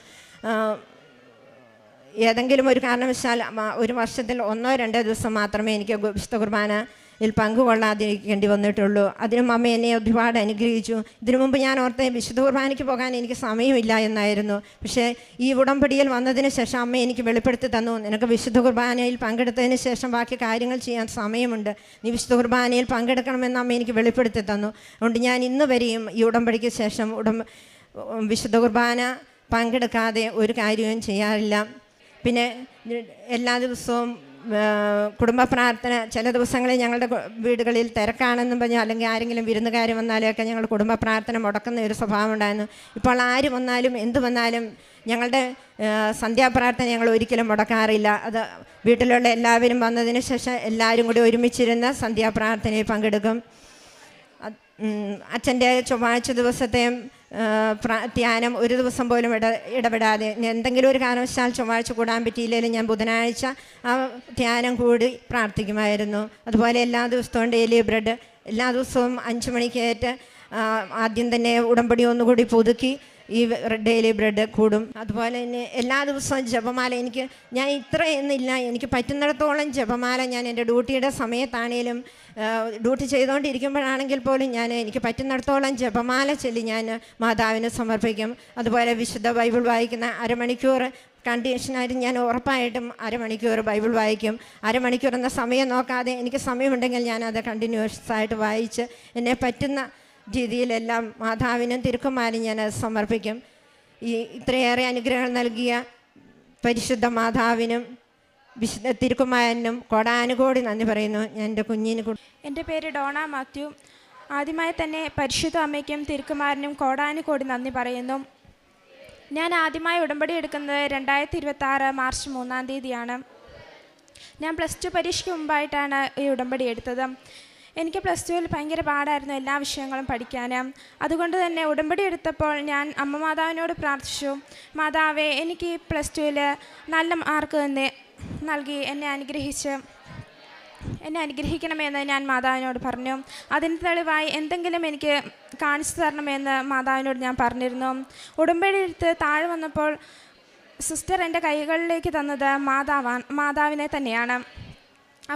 ഏതെങ്കിലും ഒരു കാരണവശാൽ ഒരു വർഷത്തിൽ 1-2 ദിവസം മാത്രമേ എനിക്ക് വിശുദ്ധ കുർബാനയിൽ പങ്കുകൊള്ളാതിരിക്കേണ്ടി വന്നിട്ടുള്ളൂ. അതിനും അമ്മ എന്നെ ഒരുപാട് അനുഗ്രഹിച്ചു. ഇതിനു മുമ്പ് ഞാൻ ഓർത്ത് വിശുദ്ധ കുർബാനയ്ക്ക് പോകാൻ എനിക്ക് സമയമില്ല എന്നായിരുന്നു. പക്ഷേ ഈ ഉടമ്പടിയിൽ വന്നതിന് ശേഷം അമ്മ എനിക്ക് വെളിപ്പെടുത്തി തന്നു, നിനക്ക് വിശുദ്ധ കുർബാനയിൽ പങ്കെടുത്തതിന് ശേഷം ബാക്കി കാര്യങ്ങൾ ചെയ്യാൻ സമയമുണ്ട്, നീ വിശുദ്ധ കുർബാനയിൽ പങ്കെടുക്കണമെന്ന് അമ്മ എനിക്ക് വെളിപ്പെടുത്തി തന്നു. അതുകൊണ്ട് ഞാൻ ഇന്ന് വരെയും ഈ ഉടമ്പടിക്ക് ശേഷം വിശുദ്ധ കുർബാന പങ്കെടുക്കാതെ ഒരു കാര്യവും ചെയ്യാറില്ല. പിന്നെ എല്ലാ ദിവസവും കുടുംബ പ്രാർത്ഥന, ചില ദിവസങ്ങളിൽ ഞങ്ങളുടെ വീടുകളിൽ തിരക്കാണെന്നും പറഞ്ഞാൽ അല്ലെങ്കിൽ ആരെങ്കിലും വിരുന്നുകാർ വന്നാലൊക്കെ ഞങ്ങൾ കുടുംബ പ്രാർത്ഥന മുടക്കുന്ന ഒരു സ്വഭാവം ഉണ്ടായിരുന്നു. ഇപ്പോൾ ആര് വന്നാലും എന്ത് വന്നാലും ഞങ്ങളുടെ സന്ധ്യാപ്രാർത്ഥന ഞങ്ങൾ ഒരിക്കലും മുടക്കാറില്ല. അത് വീട്ടിലുള്ള എല്ലാവരും വന്നതിന് ശേഷം എല്ലാവരും കൂടി ഒരുമിച്ചിരുന്ന സന്ധ്യാപ്രാർത്ഥനയിൽ പങ്കെടുക്കും. അച്ഛൻ്റെ ചൊവ്വാഴ്ച ദിവസത്തെ ധ്യാനം ഒരു ദിവസം പോലും ഇടപെടാതെ, എന്തെങ്കിലും ഒരു കാരണവശാൽ ചൊവ്വാഴ്ച കൂടാൻ പറ്റിയില്ലെങ്കിലും ഞാൻ ബുധനാഴ്ച ആ ധ്യാനം കൂടി പ്രാർത്ഥിക്കുമായിരുന്നു. അതുപോലെ എല്ലാ ദിവസവും ഡെയിലി ബ്രെഡ്, എല്ലാ ദിവസവും 5 മണിക്കേറ്റ് ആദ്യം തന്നെ ഉടമ്പടി ഒന്നുകൂടി പുതുക്കി ഈ ഡെയിലി ബ്രെഡ് കൂടും. അതുപോലെ തന്നെ എല്ലാ ദിവസവും ജപമാല, ഞാൻ ഇത്രയൊന്നുമില്ല, എനിക്ക് പറ്റുന്നിടത്തോളം ജപമാല ഞാൻ എൻ്റെ ഡ്യൂട്ടിയുടെ സമയത്താണേലും ഡ്യൂട്ടി ചെയ്തുകൊണ്ടിരിക്കുമ്പോഴാണെങ്കിൽ പോലും എനിക്ക് പറ്റുന്നിടത്തോളം ജപമാല ചൊല്ലി ഞാൻ മാതാവിന് സമർപ്പിക്കും. അതുപോലെ വിശുദ്ധ ബൈബിൾ വായിക്കുന്ന അരമണിക്കൂർ കണ്ടീഷനായിട്ട് ഞാൻ ഉറപ്പായിട്ടും അരമണിക്കൂർ ബൈബിൾ വായിക്കും. അരമണിക്കൂർ എന്ന സമയം നോക്കാതെ എനിക്ക് സമയമുണ്ടെങ്കിൽ ഞാനത് കണ്ടിന്യൂസ് ആയിട്ട് വായിച്ച് എന്നെ പറ്റുന്ന രീതിയിലെല്ലാം മാതാവിനും തിരുക്കുമാരനും ഞാൻ സമർപ്പിക്കും. ഇത്രയേറെ അനുഗ്രഹങ്ങൾ നൽകിയ പരിശുദ്ധ മാതാവിനും വിശുദ്ധ തിരുക്കുമാരനും കോടാനുകോടി നന്ദി പറയുന്നു. ഞാൻ എൻ്റെ കുഞ്ഞിന്. എൻ്റെ പേര് ഡോണ മാത്യു. ആദ്യമായി തന്നെ പരിശുദ്ധ അമ്മയ്ക്കും തിരുക്കുമാരനും കോടാനുകോടി നന്ദി പറയുന്നു. ഞാൻ ആദ്യമായി ഉടമ്പടി എടുക്കുന്നത് 2026 മാർച്ച് 3-ാം തീയതിയാണ്. ഞാൻ +2 പരീക്ഷയ്ക്ക് മുമ്പായിട്ടാണ് ഈ ഉടമ്പടി എടുത്തത്. എനിക്ക് +2-ൽ ഭയങ്കര പാടായിരുന്നു എല്ലാ വിഷയങ്ങളും പഠിക്കാൻ. അതുകൊണ്ട് തന്നെ ഉടമ്പടി എടുത്തപ്പോൾ ഞാൻ അമ്മ മാതാവിനോട് പ്രാർത്ഥിച്ചു, മാതാവേ എനിക്ക് +2-ൽ നല്ല മാർക്ക് തന്നെ നൽകി എന്നെ അനുഗ്രഹിക്കണമെന്ന് ഞാൻ മാതാവിനോട് പറഞ്ഞു. അതിന് തെളിവായി എന്തെങ്കിലും എനിക്ക് കാണിച്ചു തരണമെന്ന് മാതാവിനോട് ഞാൻ പറഞ്ഞിരുന്നു. ഉടമ്പടി എടുത്ത് താഴെ വന്നപ്പോൾ സിസ്റ്റർ എൻ്റെ കൈകളിലേക്ക് തന്നത് മാതാവിനെ തന്നെയാണ്.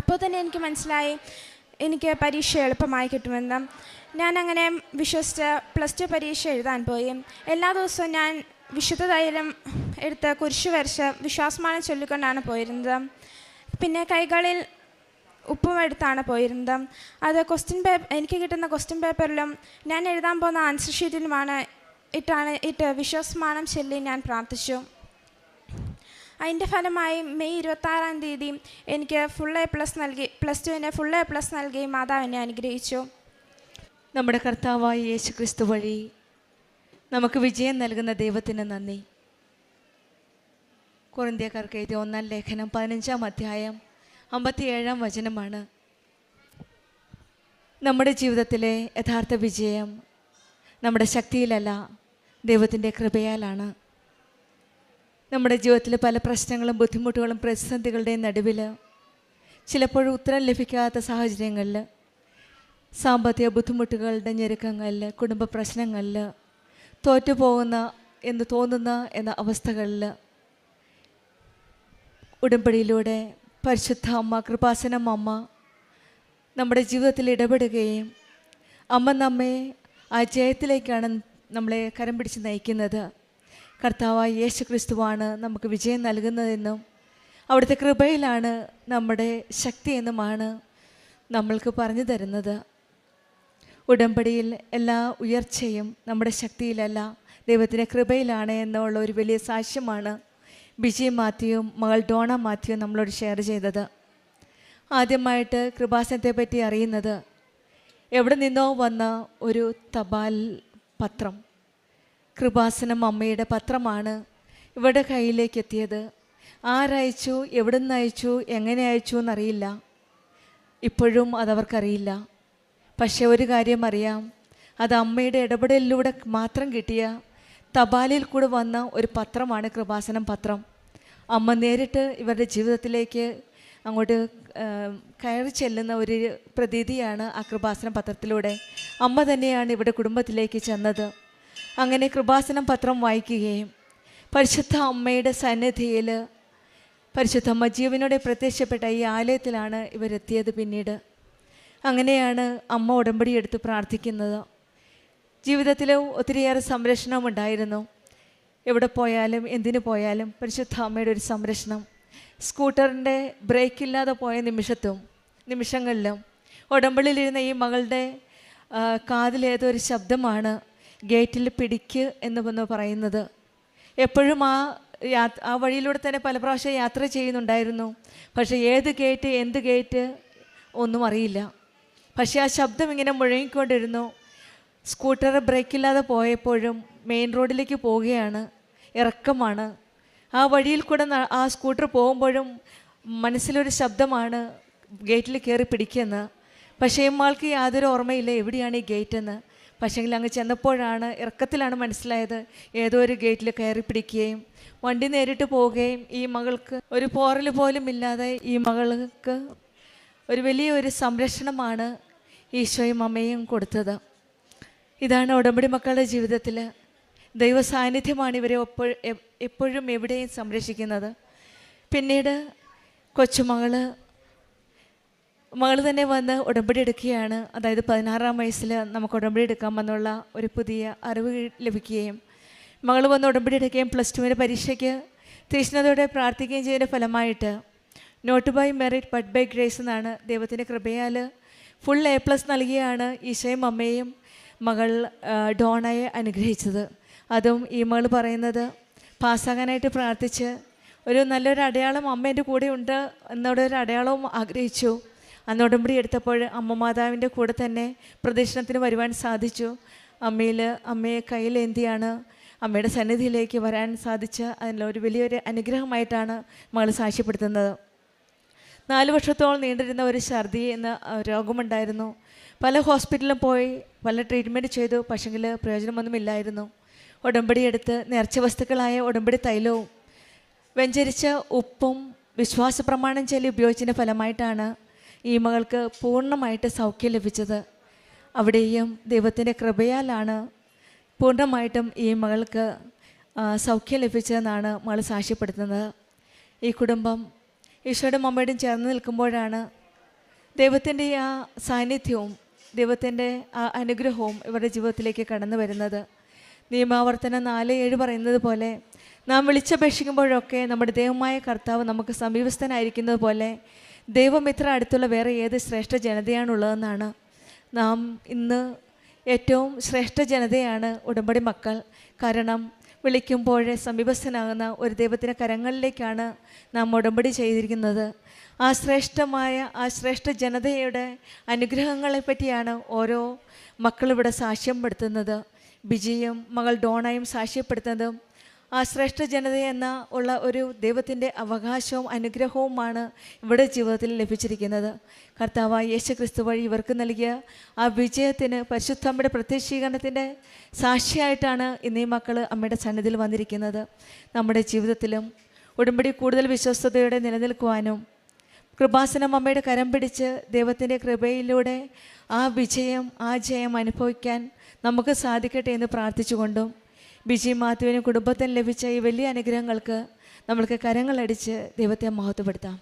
അപ്പോൾ തന്നെ എനിക്ക് മനസ്സിലായി എനിക്ക് പരീക്ഷ എളുപ്പമായി കിട്ടുമെന്ന്. ഞാനങ്ങനെ വിശ്വസിച്ച് +2 പരീക്ഷ എഴുതാൻ പോയി. എല്ലാ ദിവസവും ഞാൻ വിശുദ്ധ തൈലം എടുത്ത് കുരിശ് വരച്ച് വിശ്വാസമാനം ചൊല്ലിക്കൊണ്ടാണ് പോയിരുന്നത്. പിന്നെ കൈകളിൽ ഉപ്പും എടുത്താണ് പോയിരുന്നത്. അത് എനിക്ക് കിട്ടുന്ന ക്വസ്റ്റ്യൻ പേപ്പറിലും ഞാൻ എഴുതാൻ പോകുന്ന ആൻസർ ഷീറ്റിലുമാണ് ഇട്ട് വിശ്വാസമാനം ചൊല്ലി ഞാൻ പ്രാർത്ഥിച്ചു. അതിൻ്റെ ഫലമായി മെയ് 26-ാം തീയതി എനിക്ക് ഫുൾ A+ നൽകി, +2-ന് ഫുൾ A+ നൽകി മാതാവിനെ അനുഗ്രഹിച്ചു. നമ്മുടെ കർത്താവായ യേശു ക്രിസ്തു വഴി നമുക്ക് വിജയം നൽകുന്ന ദൈവത്തിന് നന്ദി. കൊറിന്ത്യക്കാർക്ക് എഴുതിയ 1-ാം ലേഖനം 15-ാം അധ്യായം 57-ാം വചനമാണ്. നമ്മുടെ ജീവിതത്തിലെ യഥാർത്ഥ വിജയം നമ്മുടെ ശക്തിയിലല്ല, ദൈവത്തിൻ്റെ കൃപയാലാണ്. നമ്മുടെ ജീവിതത്തിൽ പല പ്രശ്നങ്ങളും ബുദ്ധിമുട്ടുകളും പ്രതിസന്ധികളുടെയും നടുവിൽ, ചിലപ്പോഴും ഉത്തരം ലഭിക്കാത്ത സാഹചര്യങ്ങളിൽ, സാമ്പത്തിക ബുദ്ധിമുട്ടുകളുടെ ഞെരുക്കങ്ങളിൽ, കുടുംബ പ്രശ്നങ്ങളിൽ, തോറ്റുപോകുന്ന എന്ന് തോന്നുന്ന എന്ന അവസ്ഥകളിൽ ഉടമ്പടിയിലൂടെ പരിശുദ്ധ അമ്മ, കൃപാസനം അമ്മ നമ്മുടെ ജീവിതത്തിൽ ഇടപെടുകയും അമ്മ നമ്മെ ആ ജയത്തിലേക്കാണ് നമ്മളെ കരം പിടിച്ച് നയിക്കുന്നത്. കർത്താവായ യേശു ക്രിസ്തുവാണ് നമുക്ക് വിജയം നൽകുന്നതെന്നും അവിടുത്തെ കൃപയിലാണ് നമ്മുടെ ശക്തി എന്നുമാണ് നമ്മൾക്ക് പറഞ്ഞു തരുന്നത്. ഉടമ്പടിയിൽ എല്ലാ ഉയർച്ചയും നമ്മുടെ ശക്തിയിലല്ല, ദൈവത്തിൻ്റെ കൃപയിലാണ് എന്നുള്ള ഒരു വലിയ സാക്ഷ്യമാണ് ബിജി മാത്യുവും മകൾ ഡോണ മാത്യുവും നമ്മളോട് ഷെയർ ചെയ്തത്. ആദ്യമായിട്ട് കൃപാസനത്തെ പറ്റി അറിയുന്നത് എവിടെ നിന്നോ വന്ന ഒരു തപാൽ പത്രം, കൃപാസനം അമ്മയുടെ പത്രമാണ് ഇവരുടെ കയ്യിലേക്ക് എത്തിയത്. ആരയച്ചു, എവിടെ നിന്ന് അയച്ചു, എങ്ങനെ അയച്ചു എന്നറിയില്ല. ഇപ്പോഴും അതവർക്കറിയില്ല. പക്ഷേ ഒരു കാര്യം അറിയാം, അത് അമ്മയുടെ ഇടപെടലിലൂടെ മാത്രം കിട്ടിയ തപാലിൽ കൂടെ വന്ന ഒരു പത്രമാണ് കൃപാസനം പത്രം. അമ്മ നേരിട്ട് ഇവരുടെ ജീവിതത്തിലേക്ക് അങ്ങോട്ട് കയറി ചെല്ലുന്ന ഒരു പ്രതീതിയാണ് ആ കൃപാസനം പത്രത്തിലൂടെ. അമ്മ തന്നെയാണ് ഇവിടെ കുടുംബത്തിലേക്ക് ചെന്നത്. അങ്ങനെ കൃപാസനം പത്രം വായിക്കുകയും പരിശുദ്ധ അമ്മയുടെ സന്നിധിയിൽ പരിശുദ്ധ അമ്മ ജീവനോടെ പ്രത്യക്ഷപ്പെട്ട ഈ ആലയത്തിലാണ് ഇവരെത്തിയത്. പിന്നീട് അങ്ങനെയാണ് അമ്മ ഉടമ്പടി എടുത്ത് പ്രാർത്ഥിക്കുന്നത്. ജീവിതത്തിൽ ഒത്തിരിയേറെ സംരക്ഷണം ഉണ്ടായിരുന്നു. എവിടെ പോയാലും എന്തിനു പോയാലും പരിശുദ്ധ അമ്മയുടെ ഒരു സംരക്ഷണം. സ്കൂട്ടറിൻ്റെ ബ്രേക്കില്ലാതെ പോയ നിമിഷങ്ങളിലും ഉടമ്പടിയിലിരുന്ന ഈ മകളുടെ കാതിലേതൊരു ശബ്ദമാണ് ഗേറ്റിൽ പിടിക്ക് എന്ന് പറയുന്നത്. എപ്പോഴും ആ വഴിയിലൂടെ തന്നെ പല പ്രാവശ്യം യാത്ര ചെയ്യുന്നുണ്ടായിരുന്നു. പക്ഷേ ഏത് ഗേറ്റ്, എന്ത് ഗേറ്റ് ഒന്നും അറിയില്ല. പക്ഷേ ആ ശബ്ദം ഇങ്ങനെ മുഴങ്ങിക്കൊണ്ടിരുന്നു. സ്കൂട്ടർ ബ്രേക്കില്ലാതെ പോയപ്പോഴും മെയിൻ റോഡിലേക്ക് പോവുകയാണ്, ഇറക്കമാണ്. ആ വഴിയിൽ കൂടെ ആ സ്കൂട്ടർ പോകുമ്പോഴും മനസ്സിലൊരു ശബ്ദമാണ് ഗേറ്റിൽ കയറി പിടിക്കുന്നത്. പക്ഷേ ഇയാൾക്ക് യാതൊരു ഓർമ്മയില്ല എവിടെയാണ് ഈ ഗേറ്റെന്ന്. പക്ഷേങ്കിൽ അങ്ങ് ചെന്നപ്പോഴാണ്, ഇറക്കത്തിലാണ് മനസ്സിലായത് ഏതോ ഒരു ഗേറ്റിൽ കയറി പിടിക്കുകയും വണ്ടി നേരിട്ട് പോവുകയും ഈ മകൾക്ക് ഒരു പോറൽ പോലും ഇല്ലാതെ ഈ മകൾക്ക് ഒരു വലിയൊരു സംരക്ഷണമാണ് ഈശോയും അമ്മയും കൊടുത്തത്. ഇതാണ് ഉടമ്പടി മക്കളുടെ ജീവിതത്തിൽ ദൈവ സാന്നിധ്യമാണ് ഇവരെ എപ്പോഴും എവിടെയും സംരക്ഷിക്കുന്നത്. പിന്നീട് കൊച്ചുമകൾ തന്നെ വന്ന് ഉടമ്പടി എടുക്കുകയാണ്. അതായത് 16-ാം വയസ്സിൽ നമുക്ക് ഉടമ്പടി എടുക്കാമെന്നുള്ള ഒരു പുതിയ അറിവ് ലഭിക്കുകയും മകൾ വന്ന് ഉടമ്പടി എടുക്കുകയും +2 പരീക്ഷയ്ക്ക് തീക്ഷ്ണതയോടെ പ്രാർത്ഥിക്കുകയും ചെയ്തതിൻ്റെ ഫലമായിട്ട് not by merit but by grace എന്നാണ് ദൈവത്തിൻ്റെ കൃപയാൽ ഫുൾ A+ നൽകിയാണ് ഈശോയും അമ്മയും മകൾ ഡോണയെ അനുഗ്രഹിച്ചത്. അതും ഈ മകൾ പറയുന്നത് പാസ്സാകാനായിട്ട് പ്രാർത്ഥിച്ച് ഒരു നല്ലൊരു അടയാളം അമ്മ എൻ്റെ കൂടെ ഉണ്ട് എന്നൊരു അടയാളവും ആഗ്രഹിച്ചു. അന്ന് ഉടമ്പടി എടുത്തപ്പോൾ അമ്മ മാതാവിൻ്റെ കൂടെ തന്നെ പ്രദക്ഷിണത്തിന് വരുവാൻ സാധിച്ചു. അമ്മയെ കയ്യിലേന്തിയാണ് അമ്മയുടെ സന്നിധിയിലേക്ക് വരാൻ സാധിച്ച അതിലൊരു വലിയൊരു അനുഗ്രഹമായിട്ടാണ് മകൾ സാക്ഷ്യപ്പെടുത്തുന്നത്. 4 വർഷത്തോളം നീണ്ടിരുന്ന ഒരു ഛർദി എന്ന രോഗമുണ്ടായിരുന്നു. പല ഹോസ്പിറ്റലിലും പോയി പല ട്രീറ്റ്മെൻറ്റ് ചെയ്തു. പക്ഷെങ്കിൽ പ്രയോജനമൊന്നുമില്ലായിരുന്നു. ഉടമ്പടി എടുത്ത് നേർച്ച വസ്തുക്കളായ ഉടമ്പടി തൈലവും വെഞ്ചരിച്ച ഉപ്പും വിശ്വാസ പ്രമാണം ചൊല്ലി ഉപയോഗിച്ചതിൻ്റെ ഫലമായിട്ടാണ് ഈ മകൾക്ക് പൂർണ്ണമായിട്ട് സൗഖ്യം ലഭിച്ചത്. അവിടെയും ദൈവത്തിൻ്റെ കൃപയാലാണ് പൂർണ്ണമായിട്ടും ഈ മകൾക്ക് സൗഖ്യം ലഭിച്ചതെന്നാണ് മകൾ സാക്ഷ്യപ്പെടുത്തുന്നത്. ഈ കുടുംബം ഈശോയുടെ അമ്മയോടും ചേർന്ന് നിൽക്കുമ്പോഴാണ് ദൈവത്തിൻ്റെ ആ സാന്നിധ്യവും ദൈവത്തിൻ്റെ ആ അനുഗ്രഹവും ഇവരുടെ ജീവിതത്തിലേക്ക് കടന്നു വരുന്നത്. നിയമാവർത്തനം 4:7 പറയുന്നത് പോലെ നാം വിളിച്ചപേക്ഷിക്കുമ്പോഴൊക്കെ നമ്മുടെ ദൈവമായ കർത്താവ് നമുക്ക് സമീപസ്ഥനായിരിക്കുന്നത് പോലെ ദൈവം ഇത്ര അടുത്തുള്ള വേറെ ഏത് ശ്രേഷ്ഠ ജനതയാണുള്ളതെന്നാണ്. നാം ഇന്ന് ഏറ്റവും ശ്രേഷ്ഠ ജനതയാണ് ഉടമ്പടി മക്കൾ. കാരണം വിളിക്കുമ്പോഴേ സമീപസ്ഥനാകുന്ന ഒരു ദൈവത്തിൻ്റെ കരങ്ങളിലേക്കാണ് നാം ഉടമ്പടി ചെയ്തിരിക്കുന്നത്. ആ ശ്രേഷ്ഠ ജനതയുടെ അനുഗ്രഹങ്ങളെ പറ്റിയാണ് ഓരോ മക്കളിവിടെ സാക്ഷ്യപ്പെടുത്തുന്നത്. ബിജിയും മകൾ ഡോണയും സാക്ഷ്യപ്പെടുത്തുന്നതും ആ ശ്രേഷ്ഠ ജനതയെന്ന ഉള്ള ഒരു ദൈവത്തിൻ്റെ അവകാശവും അനുഗ്രഹവുമാണ് ഇവിടെ ജീവിതത്തിൽ ലഭിച്ചിരിക്കുന്നത്. കർത്താവായ യേശു ക്രിസ്തു വഴി ഇവർക്ക് നൽകിയ ആ വിജയത്തിന് പരിശുദ്ധമ്മയുടെ പ്രത്യക്ഷീകരണത്തിൻ്റെ സാക്ഷിയായിട്ടാണ് ഇന്നീ മക്കൾ അമ്മയുടെ സന്നിധിയിൽ വന്നിരിക്കുന്നത്. നമ്മുടെ ജീവിതത്തിലും ഉടമ്പടി കൂടുതൽ വിശ്വസ്തയോടെ നിലനിൽക്കുവാനും കൃപാസനം അമ്മയുടെ കരം പിടിച്ച് ദൈവത്തിൻ്റെ കൃപയിലൂടെ ആ വിജയം ആ ജയം അനുഭവിക്കാൻ നമുക്ക് സാധിക്കട്ടെ എന്ന് പ്രാർത്ഥിച്ചുകൊണ്ടും ബിജി മാത്യുവിനും കുടുംബത്തിന് ലഭിച്ച ഈ വലിയ അനുഗ്രഹങ്ങൾക്ക് നമ്മൾക്ക് കരങ്ങളടിച്ച് ദൈവത്തെ മഹത്വപ്പെടുത്താം.